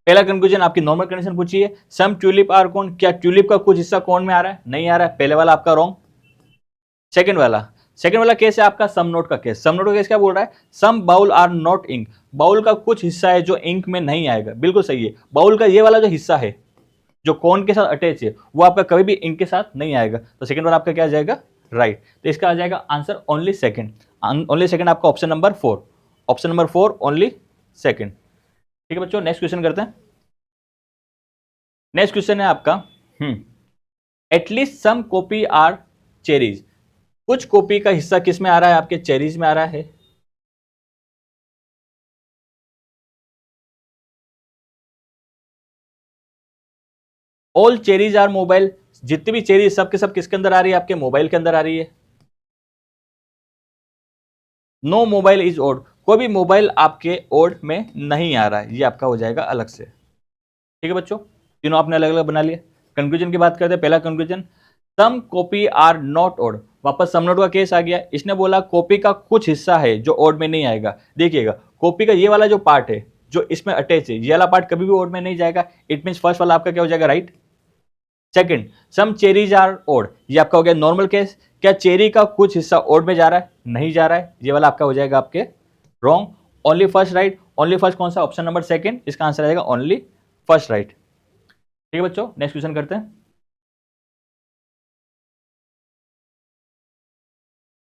पहला कंक्लूजन आपकी नॉर्मल कंडीशन पूछी है, सम ट्यूलिप आर कॉर्न, क्या ट्यूलिप का कुछ हिस्सा कॉर्न में आ रहा है, नहीं आ रहा है, पहले वाला आपका रॉन्ग। सेकंड वाला केस है आपका सम नोट का केस, सम नोट का केस क्या बोल रहा है, some bowl are not ink, bowl का कुछ हिस्सा है जो इंक में नहीं आएगा, बिल्कुल सही है। बाउल का ये वाला जो हिस्सा है जो कॉर्न के साथ अटैच है वो आपका कभी भी इंक के साथ नहीं आएगा, तो सेकंड वाला आपका क्या आ जाएगा, राइट। तो इसका आ जाएगा answer only second, only second आपका option number 4, option number 4 only second. ठीक है बच्चों, नेक्स्ट क्वेश्चन करते हैं। नेक्स्ट क्वेश्चन है आपका, at least some copy are cherries, कुछ कॉपी का हिस्सा किस में आ रहा है, आपके चेरीज में आ रहा है। ऑल चेरीज आर मोबाइल, जितनी भी चेरीज सब के सब किसके अंदर आ रही है, आपके मोबाइल के अंदर आ रही है। नो मोबाइल इज ओड, कोई भी मोबाइल आपके ओड में नहीं आ रहा है, ये आपका हो जाएगा अलग से। ठीक है बच्चों, तीनों आपने अलग अलग बना लिया। कंक्लूजन की बात करते हैं, पहला conclusion, some copy are not odd, वापस सम नोट का केस आ गया, इसने बोला कॉपी का कुछ हिस्सा है जो ओड में नहीं आएगा। देखिएगा कॉपी का ये वाला जो पार्ट है जो इसमें अटैच है, ये वाला पार्ट कभी भी ओड में नहीं जाएगा, इट मीन फर्स्ट वाला आपका क्या हो जाएगा, right. Second, some cherries are odd, ये आपका हो गया नॉर्मल केस, क्या चेरी का कुछ हिस्सा ओड में जा रहा है, नहीं जा रहा है, ये वाला आपका हो जाएगा आपके wrong. Only first right, only first कौन सा, ऑप्शन नंबर सेकंड, इसका आंसर आएगा ओनली फर्स्ट राइट। ठीक है बच्चों, नेक्स्ट क्वेश्चन करते हैं।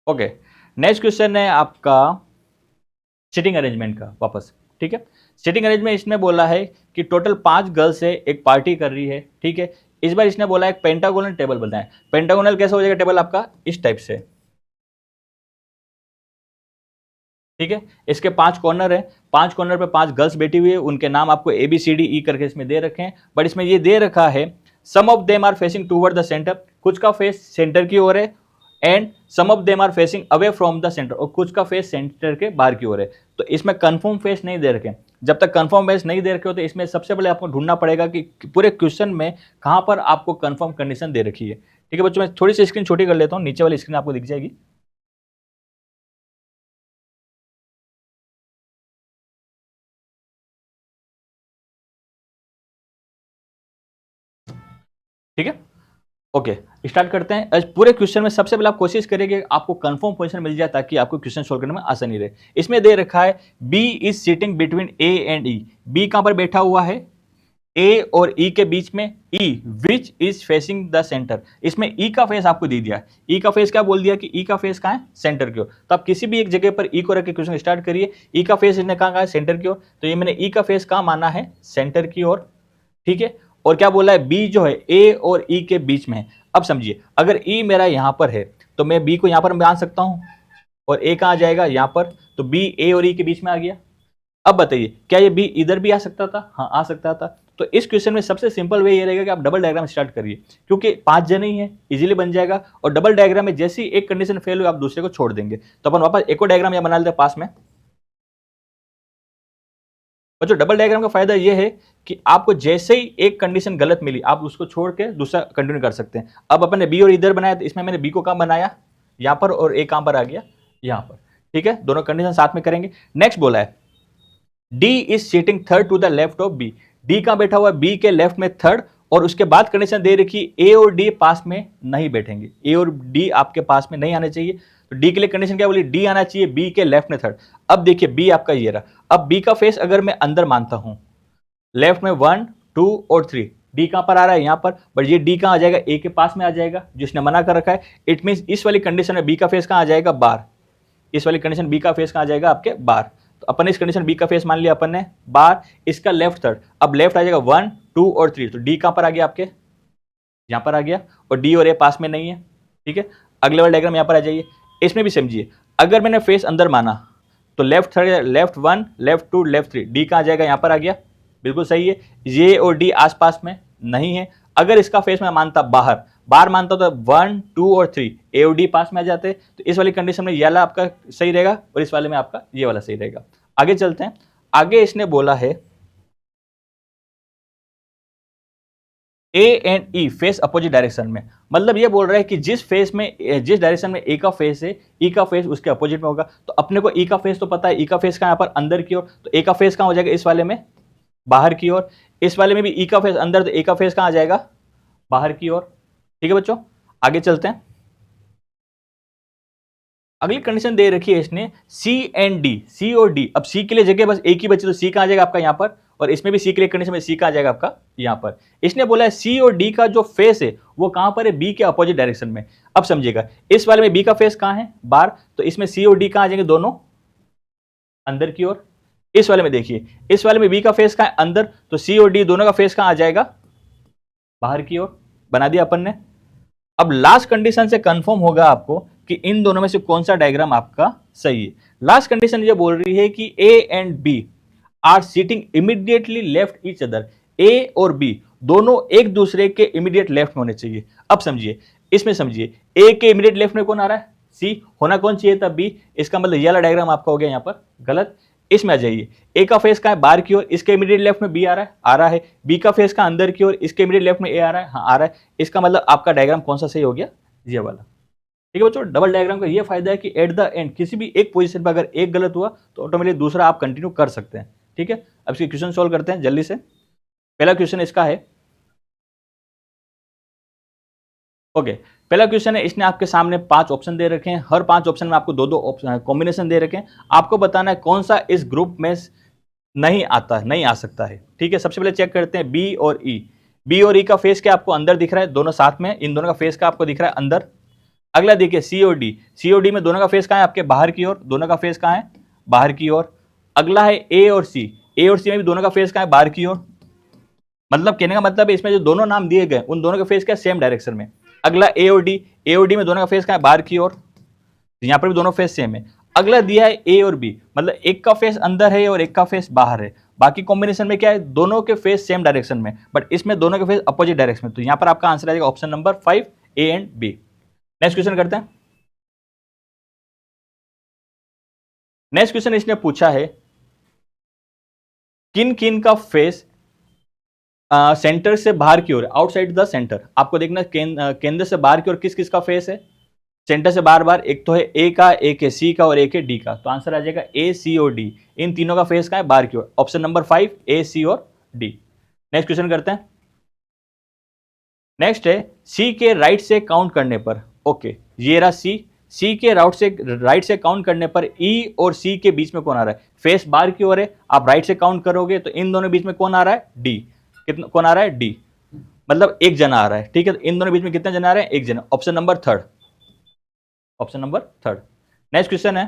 ओके, नेक्स्ट क्वेश्चन है आपका सिटिंग अरेंजमेंट का वापस। ठीक है, सिटिंग अरेंजमेंट इसने बोला है कि टोटल 5 गर्ल्स है, एक पार्टी कर रही है। ठीक है, इस बार इसने बोला एक पेंटागोनल टेबल बनाए, पेंटागोनल कैसा हो जाएगा टेबल आपका, इस टाइप से। ठीक है, इसके 5 कॉर्नर है, 5 कॉर्नर पे 5 गर्ल्स बैठी हुई है, उनके नाम आपको ABCDE करके इसमें दे रखे हैं, बट इसमें ये दे रखा है some of them are facing toward the centre, कुछ का फेस सेंटर की ओर है, and some of them are facing away from the centre, और कुछ का फेस सेंटर के बाहर की ओर है। तो इसमें कंफर्म फेस नहीं दे रखे, जब तक कंफर्म फेस नहीं दे रखे हो तो इसमें सबसे पहले आपको ढूंढना पड़ेगा कि पूरे क्वेश्चन में कहां पर आपको कंफर्म कंडीशन दे रखी है। ठीक है बच्चों, मैं थोड़ी सी स्क्रीन छोटी कर लेता हूं, नीचे वाली स्क्रीन आपको दिख जाएगी। ठीक है, ओके, स्टार्ट करते हैं। आज पूरे क्वेश्चन में सबसे पहले आप कोशिश करिए कि आपको कंफर्म पोजीशन मिल जाए ताकि आपको क्वेश्चन सोल्व करने में आसानी रहे। इसमें दे रखा है B is sitting between A and E, B कहां पर बैठा हुआ है, ए और ई के बीच में, E which is facing the centre, इसमें ई का फेस आपको दे दिया, ई का फेस क्या बोल दिया कि ई का फेस कहां है, सेंटर की ओर। तो आप किसी भी एक जगह पर ई को रख के क्वेश्चन स्टार्ट करिए, ई का फेस इसने कहा है सेंटर की ओर, तो ये मैंने ई का फेस कहां माना है, सेंटर की ओर। ठीक है, और क्या बोला है, बी जो है ए और ई के बीच में है। अब समझिए अगर ई मेरा यहां पर है तो मैं बी को यहां पर मान सकता हूं, और ए कहां आ जाएगा, यहां पर, तो बी ए और ई के बीच में आ गया। अब बताइए क्या ये बी इधर भी आ सकता था? हाँ आ सकता था। तो इस क्वेश्चन में सबसे सिंपल वे ये रहेगा कि आप डबल डायग्राम स्टार्ट करिए, क्योंकि 5 जने ही है, इजीली बन जाएगा। और डबल डायग्राम में जैसी एक कंडीशन फेल हुई आप दूसरे को छोड़ देंगे। तो अपन वापस एक और डायग्राम यहाँ बना लेते हैं पास में। और जो डबल डायग्राम का फायदा ये है कि आपको जैसे ही एक कंडीशन गलत मिली आप उसको छोड़ के दूसरा कंटिन्यू कर सकते हैं। अब अपन ने बी और इधर बनाया, तो इसमें मैंने बी को कहां बनाया? यहां पर, और ए कहां पर आ गया? यहां पर। ठीक है, दोनों कंडीशन साथ में करेंगे। नेक्स्ट बोला है D is sitting third to the left of B. D कहां बैठा हुआ है? बी के लेफ्ट में थर्ड। और उसके बाद कंडीशन दे रखी ए और डी पास में नहीं बैठेंगे, ए और डी आपके पास में नहीं आने चाहिए। तो डी के लिए कंडीशन क्या बोली? डी आना चाहिए बी के लेफ्ट में थर्ड। अब देखिए बी आपका ये रहा। अब बी का फेस अगर मैं अंदर मानता हूं, लेफ्ट में 1 2 और 3, डी कहां पर आ रहा है? यहां पर। बट ये डी कहां आ जाएगा? ए के पास में आ जाएगा, जिसने मना कर रखा है। इट मीन इस वाली कंडीशन में बी का फेस कहां आ जाएगा? बाहर। इस वाली कंडीशन बी का फेस कहां आ जाएगा? आपके बाहर। तो अपन ने इस कंडीशन बी का फेस मान लिया अपन ने बाहर, इसका लेफ्ट थर्ड। अब लेफ्ट आ जाएगा 1 2 और 3। तो डी कहां पर आ गया? आपके यहां पर आ गया, और डी और ए पास में नहीं है। ठीक है, अगले वाले डायग्राम यहां पर आ जाइए। इसमें भी समझिए, अगर मैंने फेस अंदर माना तो left third, left 1 left 2 left 3, D कहां आ जाएगा? यहां पर आ गया, बिल्कुल सही है। ये और डी आसपास में नहीं है। अगर इसका फेस मैं मानता बाहर, बाहर मानता तो 1 2 और 3 ए और डी पास में आ जाते। तो इस वाली कंडीशन में ये वाला आपका सही रहेगा, और इस वाले में आपका ये वाला सही रहेगा। आगे चलते हैं। आगे इसने बोला है ए and E face opposite direction में। मतलब ये बोल रहा है कि जिस फेस में, जिस डायरेक्शन में ए का फेस है, ई का फेस उसके अपोजिट में होगा। तो अपने को ई का फेस तो पता है, ई का फेस कहां? यहाँ पर अंदर की ओर। तो ए का फेस कहां हो जाएगा? इस वाले में बाहर की ओर। इस वाले में भी ई का फेस अंदर, तो ए का फेस कहां आ जाएगा? बाहर की ओर। ठीक है बच्चों, आगे चलते हैं। अगली कंडीशन दे रखी है इसने सी एंड डी, सी और डी। अब सी के लिए जगह बस एक ही बची, तो सी कहां आ जाएगा आपका? यहां पर। और इसमें भी सी के लिए कंडीशन में सी कहां आ जाएगा आपका? यहां पर। इसने बोला है सी और डी का जो फेस है वो कहां पर है? बी के अपोजिट डायरेक्शन में। अब समझिएगा, इस वाले में बी का फेस कहां है? बाहर। तो इसमें सी और डी कहां आ जाएंगे? दोनों अंदर की ओर। इस वाले में देखिए, इस वाले में बी का फेस कहां है? अंदर। तो सी और डी दोनों का फेस कहां आ जाएगा? बाहर की ओर। बना दिया अपन ने। अब लास्ट कंडीशन से कंफर्म होगा आपको कि इन दोनों में से कौन सा डायग्राम आपका सही है। लास्ट कंडीशन ये बोल रही है कि A and B are sitting immediately left each other. A और बी दोनों एक दूसरे के इमीडिएट लेफ्ट में होने चाहिए। अब समझिए, इसमें समझिए, ए के इमीडिएट लेफ्ट में कौन आ रहा है? सी। होना कौन चाहिए था? बी। इसका मतलब ये वाला डायग्राम आपका हो गया यहां पर गलत। इसमें आ जाइए, ए का फेस का है? बाहर की ओर, इसके इमीडिएट लेफ्ट में बी आ रहा है, आ रहा है। बी का फेस का अंदर की ओर, इसके इमीडिएट लेफ्ट में ए आ रहा है, हाँ आ रहा है। इसका मतलब आपका डायग्राम कौन सा सही हो गया? ये वाला। ठीक है बच्चों, डबल डायग्राम का ये फायदा है कि एट द एंड किसी भी एक पोजीशन पर अगर एक गलत हुआ तो ऑटोमेटिक दूसरा आप कंटिन्यू कर सकते हैं। ठीक है, अब इसके क्वेश्चन सॉल्व करते हैं जल्दी से। पहला क्वेश्चन इसका है, ओके। पहला क्वेश्चन है, इसने आपके सामने 5 ऑप्शन दे रखे हैं। हर 5 ऑप्शन में आपको दो दो कॉम्बिनेशन दे रखे हैं। आपको बताना है कौन सा इस ग्रुप में नहीं आता है, नहीं आ सकता है। ठीक है, सबसे पहले चेक करते हैं बी और ई। बी और ई का फेस क्या आपको अंदर दिख रहा है? दोनों साथ में, इन दोनों का फेस का आपको दिख रहा है अंदर। अगला देखिए सी और डी। सी और डी में दोनों का फेस कहां है? आपके बाहर की ओर। दोनों का फेस कहां है? बाहर की ओर। अगला है ए और सी। ए और सी में भी दोनों का फेस कहां है? बाहर की ओर। मतलब कहने का मतलब है इसमें जो दोनों नाम दिए गए उन दोनों का फेस क्या? सेम डायरेक्शन में। अगला ए और डी। ए और डी में दोनों का फेस कहां है? बाहर की ओर। यहां पर भी दोनों फेस सेम है। अगला दिया है ए और बी, मतलब एक का फेस अंदर है और एक का फेस बाहर है। बाकी कॉम्बिनेशन में क्या है? दोनों के फेस सेम डायरेक्शन में, बट इसमें दोनों के फेस अपोजिट डायरेक्शन में। तो यहां पर आपका आंसर आ जाएगा option number 5, A and B. Next question करते हैं। नेक्स्ट क्वेश्चन इसने पूछा है किन किन का फेस सेंटर से बाहर की ओर, आउटसाइड द सेंटर। आपको देखना केंद्र से बाहर की ओर किस किस का फेस है सेंटर से बार बार? एक तो है ए का, एक है सी का और एक है डी का। तो आंसर आ जाएगा ए, सी और डी। इन तीनों का फेस का है बाहर की ओर। ऑप्शन नंबर 5, ए, सी और डी। नेक्स्ट क्वेश्चन करते हैं। नेक्स्ट है सी के राइट से काउंट करने पर, ओके ये रहा सी। सी के राइट से काउंट करने पर ई और सी के बीच में कौन आ रहा है? फेस बाहर की ओर है, आप राइट से काउंट करोगे तो इन दोनों बीच में कौन आ रहा है? डी। कितना कौन आ रहा है? डी। मतलब एक जना आ रहा है। ठीक है, तो इन दोनों बीच में कितने जना आ रहे हैं? एक जना। Option number third, option number third. Next question है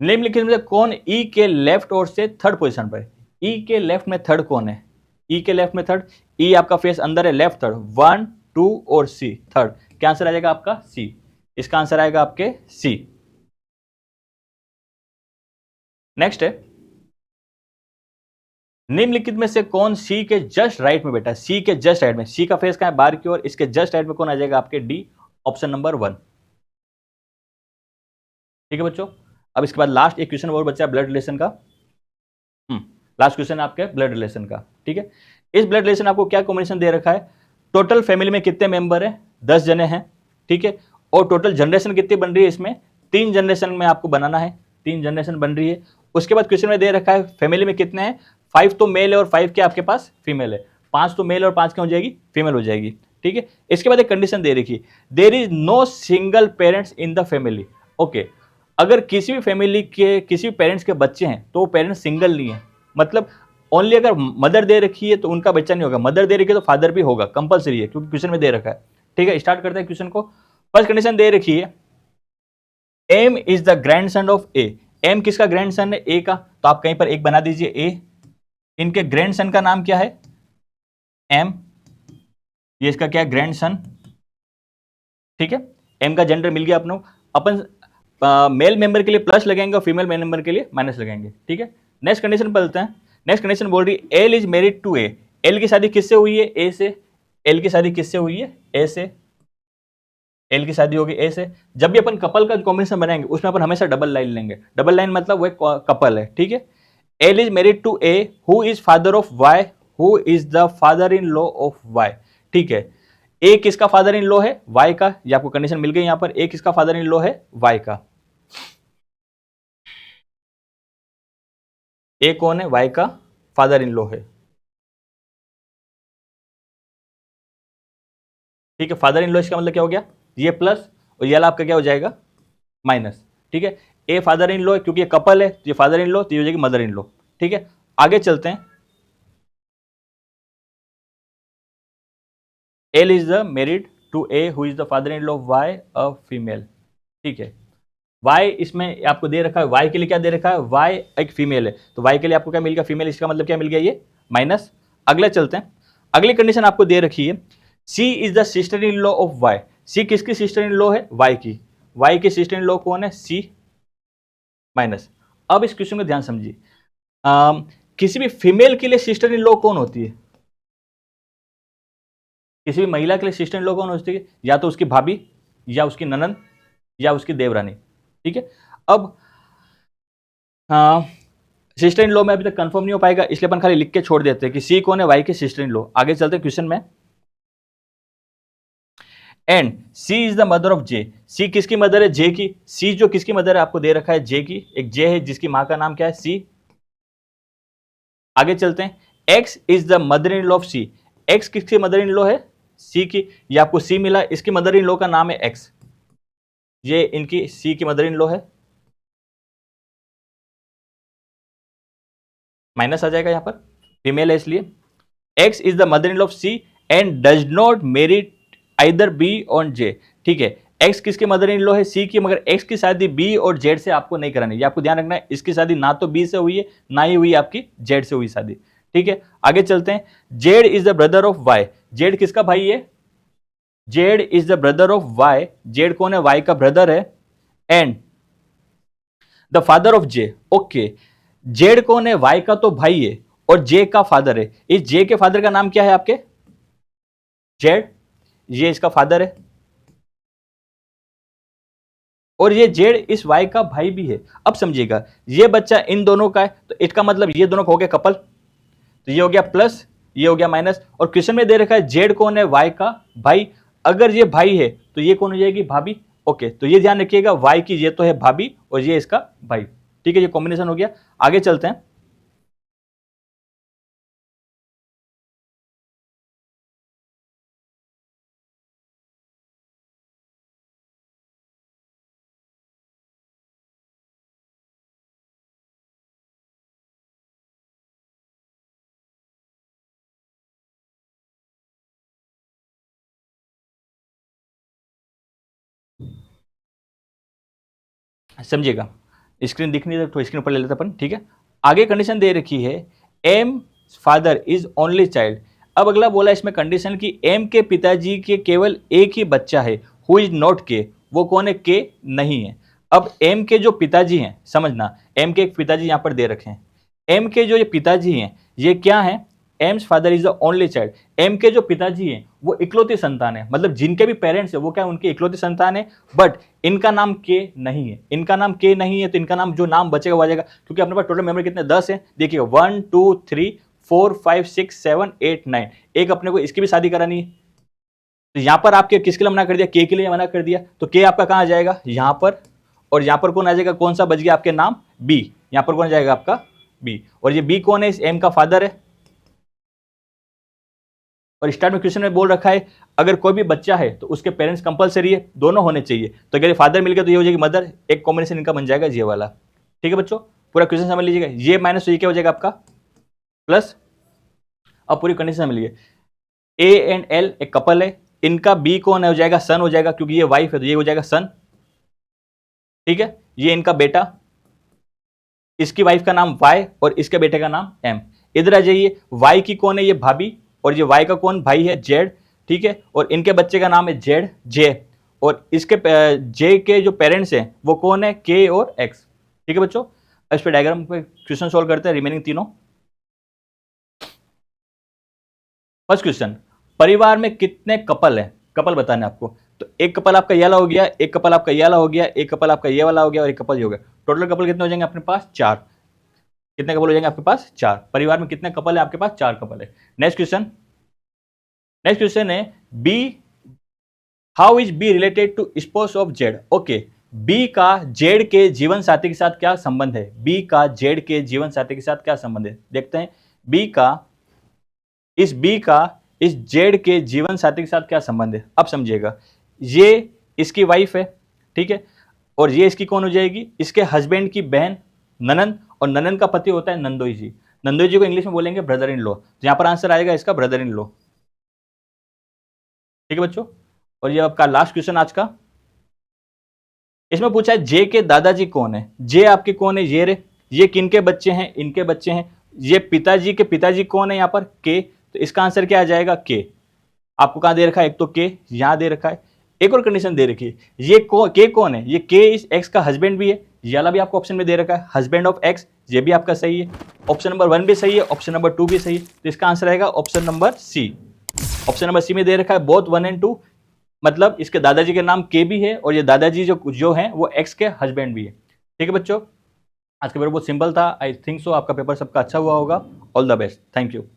निम्नलिखित में से कौन ई के लेफ्ट ओर से थर्ड पोजीशन पर? ई के लेफ्ट में थर्ड कौन है? ई के लेफ्ट में थर्ड, ई आपका फेस अंदर है, लेफ्ट थर्ड, 1 2 और सी थर्ड। क्या आंसर आ जाएगा आपका? सी। इसका आंसर आएगा आपके सी। नेक्स्ट है, निम्नलिखित में से कौन सी के जस्ट राइट में बैठा है? सी के जस्ट राइट में, सी का फेस कहां है? बाहर की ओर, इसके जस्ट राइट में कौन आ जाएगा? आपके डी, ऑप्शन नंबर 1। ठीक है बच्चों, अब इसके बाद लास्ट एक क्वेश्चन और बचा है ब्लड रिलेशन का। लास्ट क्वेश्चन आपके ब्लड रिलेशन का। ठीक है, इस ब्लड रिलेशन आपको क्या कॉम्बिनेशन दे रखा है? टोटल फैमिली में कितने मेंबर है? 10 जने हैं। ठीक है, और टोटल जनरेशन कितनी बन रही है? इसमें 3 जनरेशन में आपको बनाना है, 3 जनरेशन बन रही है। उसके बाद क्वेश्चन में दे रखा है फैमिली में कितने हैं? 5 तो मेल है और 5 के आपके पास फीमेल है। 5 तो मेल और 5 क्या हो जाएगी? फीमेल हो जाएगी। ठीक है, इसके बाद एक कंडीशन दे रखी है, there is no single parents in the family. Okay, अगर किसी भी फैमिली के किसी भी पेरेंट्स के बच्चे हैं तो वो पेरेंट्स सिंगल नहीं है, मतलब ओनली अगर मदर दे रखी है तो उनका बच्चा नहीं होगा, मदर दे रखी है तो फादर भी होगा, कंपलसरी है क्योंकि क्वेश्चन में दे रखा है। ठीक है, स्टार्ट करते हैं क्वेश्चन को। फर्स्ट कंडीशन दे रखी है, M is the grandson of A. M किसका ग्रैंडसन है? ए का, तो आप कहीं पर एक बना दीजिए ए। इनके ग्रैंडसन का नाम क्या है? एम, ये इसका क्या है? ग्रैंडसन। ठीक है, एम का जेंडर मिल गया अपन मेल मेंबर के लिए प्लस लगाएंगे और फीमेल मेंबर के लिए माइनस लगाएंगे। ठीक है, नेक्स्ट कंडीशन पढ़ते हैं। नेक्स्ट कंडीशन बोल रही है L is married to A. L की शादी किससे हुई है? ए से। एल की शादी किससे हुई है? ए से। एल की शादी होगी ए से। जब भी अपन कपल का कॉम्बिनेशन बनाएंगे उसमें अपन हमेशा डबल लाइन लेंगे। डबल लाइन मतलब वो कपल है। ठीक है, L is married to A who is father of Y, who is the father in law of Y. ठीक है, ए किसका फादर इन लॉ है? वाई का। ये आपको कंडीशन मिल गई यहां पर, ए किसका फादर इन लॉ है? वाई का। ए कौन है? वाई का फादर इन लॉ है। ठीक है, फादर इन लॉ इसका मतलब क्या हो गया? ये प्लस और ये आपका क्या हो जाएगा? माइनस। ठीक है, ए फादर इन लॉ है क्योंकि ये कपल है, ये फादर इन लॉ, तो ये हो जाएगी मदर इन लॉ। ठीक है, आगे चलते हैं। L is the married to A who is the father in law of Y, a female. ठीक है, वाई इसमें आपको दे रखा है, वाई के लिए क्या दे रखा है? वाई एक फीमेल है, तो वाई के लिए आपको क्या मिल गया? फीमेल। इसका मतलब क्या मिल गया? ये माइनस। अगले चलते हैं, अगली कंडीशन आपको दे रखी है, C is the sister in law of Y. C किसकी सिस्टर इन लॉ है? वाई की। वाई की सिस्टर इन लॉ कौन है? C minus. अब इस क्वेश्चन को ध्यान समझिए, किसी भी फीमेल के लिए सिस्टर इन लॉ कौन होती है? किसी भी महिला के लिए सिस्टर इन लॉ कौन होती है? या तो उसकी भाभी, या उसकी ननंद, या उसकी देवरानी। ठीक है, अब सिस्टर इन लॉ में अभी तक कंफर्म नहीं हो पाएगा, इसलिए अपन खाली लिख के छोड़ देते हैं कि सी कौन है? वाई के सिस्टर इन लॉ। आगे चलते हैं क्वेश्चन में। And C is the mother of J. C किसकी मदर है? जे की। सी जो किसकी मदर है? आपको दे रखा है जे की। एक जे है जिसकी मां का नाम क्या है? सी। आगे चलते हैं, X is the mother in law of C. X किसकी मदर इन लॉ है? सी की। ये आपको सी मिला, इसकी मदर इन लॉ का नाम है एक्स, ये इनकी सी की मदर इन लॉ है। माइनस आ जाएगा यहां पर, फीमेल है इसलिए। X is the mother in law of C and does not marry either B on J. ठीक है, एक्स किसकी मदर इन लॉ है? सी की, मगर एक्स की शादी बी और जेड से आपको नहीं करानी, ये आपको ध्यान रखना है। इसकी शादी ना तो बी से हुई है, ना ही हुई आपकी जेड से हुई शादी। ठीक है, आगे चलते हैं। Z is the brother of Y. Z किसका भाई है? Z is the brother of Y. Z कौन है? वाई का ब्रदर है। And the father of J. Okay, Z कौन है? वाई का तो भाई है और जे का फादर है। इस जे के फादर का नाम क्या है आपके? जेड। ये इसका फादर है और ये जेड इस वाई का भाई भी है। अब समझिएगा, ये बच्चा इन दोनों का है, तो इसका मतलब ये दोनों का हो गया कपल, तो ये हो गया प्लस, ये हो गया माइनस। और क्वेश्चन में दे रखा है जेड कौन है? वाई का भाई। अगर ये भाई है तो ये कौन हो जाएगी? भाभी। ओके, तो ये ध्यान रखिएगा, वाई की ये तो है भाभी और ये इसका भाई। ठीक है, ये कॉम्बिनेशन हो गया। आगे चलते हैं। समझिएगा, स्क्रीन दिख नहीं रही तो स्क्रीन पर ले लेते अपन। ठीक है, आगे कंडीशन दे रखी है, M father is only child. अब अगला बोला इसमें कंडीशन कि एम के पिताजी के केवल एक ही बच्चा है, हु इज नॉट के। वो कौन है? के नहीं है। अब एम के जो पिताजी हैं, समझना, एम के एक पिताजी यहां पर दे रखे हैं। एम के जो ये पिताजी हैं ये क्या है, M's father is the only child. M के जो पिताजी हैं वो इकलौती संतान है, मतलब जिनके भी पेरेंट्स है वो क्या है, उनकी इकलौती संतान है। बट इनका नाम के नहीं है, इनका नाम के नहीं है, तो इनका नाम जो नाम बचेगा वो आ जाएगा, क्योंकि अपने पास टोटल मेंबर कितने 10 है। देखिए 1 2 3 4 5 6 7 8 9, एक अपने को इसकी भी शादी करानी है, तो यहां पर आपके किसके लिए मना कर दिया, के लिए मना कर दिया, तो के आपका कहां आ जाएगा, यहां पर। और यहां पर कौन आ जाएगा, कौन सा बच गया आपके नाम, बी, यहां पर कौन आ जाएगा आपका बी। और ये बी कौन है, इस एम का फादर है। और स्टार्ट में क्वेश्चन में बोल रखा है अगर कोई भी बच्चा है तो उसके पेरेंट्स कंपलसरी है, दोनों होने चाहिए। तो अगर फादर मिल गया तो ये हो जाएगी मदर, एक कॉम्बिनेशन इनका बन जाएगा ये वाला। ठीक है बच्चों, पूरा क्वेश्चन समझ लीजिएगा, ये माइनस ये क्या हो जाएगा आपका प्लस। अब पूरी कंडीशन समझ लीजिए, ए एंड एल एक कपल है, इनका बी कौन है, हो जाएगा सन हो जाएगा, क्योंकि ये वाइफ है तो ये हो जाएगा सन। ठीक है, ये इनका बेटा, इसकी वाइफ का नाम वाई और इसके बेटे का नाम एम। इधर आ जाइए, वाई की कौन है, ये भाभी, और ये वाई का कौन भाई है, जेड। ठीक है, और इनके बच्चे का नाम है जेड जे, और इसके जे के जो पेरेंट्स हैं वो कौन है, के और एक्स। ठीक है बच्चों, इस पे डायग्राम पे क्वेश्चन सॉल्व करते हैं रिमेनिंग तीनों। फर्स्ट क्वेश्चन, परिवार में कितने कपल हैं, कपल बताना है आपको। तो एक कपल आपका ये वाला हो गया, एक कपल आपका ये वाला हो गया, एक कपल आपका ये वाला हो गया, और एक कपल ये हो गया। टोटल कपल कितने हो जाएंगे अपने पास, 4। कितने कपल हो जाएंगे आपके पास, 4। परिवार में कितने कपल है आपके पास, 4 कपल है। नेक्स्ट क्वेश्चन, नेक्स्ट क्वेश्चन है B, how is B related to spouse of Z. Okay, B का जेड के जीवन साथी के साथ क्या संबंध है, बी का जेड के जीवन साथी के साथ क्या संबंध है, देखते हैं। बी का इस जेड के जीवन साथी के साथ क्या संबंध है। अब समझिएगा, ये इसकी वाइफ है, ठीक है, और ये इसकी कौन हो जाएगी, इसके हस्बैंड की बहन ननन, और ननन का पति होता है नंदोई जी। नंदोई जी को इंग्लिश में बोलेंगे ब्रदर इन लॉ, तो यहां पर आंसर आएगा इसका ब्रदर इन लॉ। ठीक है बच्चों, और ये आपका लास्ट क्वेश्चन आज का, इसमें पूछा है जे के दादाजी कौन है। जे आपके कौन है, ये रे, ये किनके बच्चे हैं, इनके बच्चे हैं। ये पिताजी के पिताजी कौन है यहाँ पर, के, तो इसका आंसर क्या आ जाएगा, के। आपको कहां दे रखा है, एक तो के यहां दे रखा है, एक और कंडीशन दे रखी है, ये के कौन है, ये के इस एक्स का हस्बैंड भी है, ये वाला भी आपको ऑप्शन में दे रखा है, हस्बैंड ऑफ एक्स, ये भी आपका सही है। ऑप्शन नंबर 1 भी सही है, ऑप्शन नंबर 2 भी सही है, तो इसका आंसर आएगा option number C. Option number C में दे रखा है बोथ 1 एंड 2, मतलब इसके दादाजी के नाम के भी है, और ये दादाजी जो है वो एक्स के हस्बैंड भी है। ठीक है बच्चों, आज का पेपर बहुत सिंपल था, आई थिंक सो आपका पेपर सबका अच्छा हुआ होगा। All the best, thank you.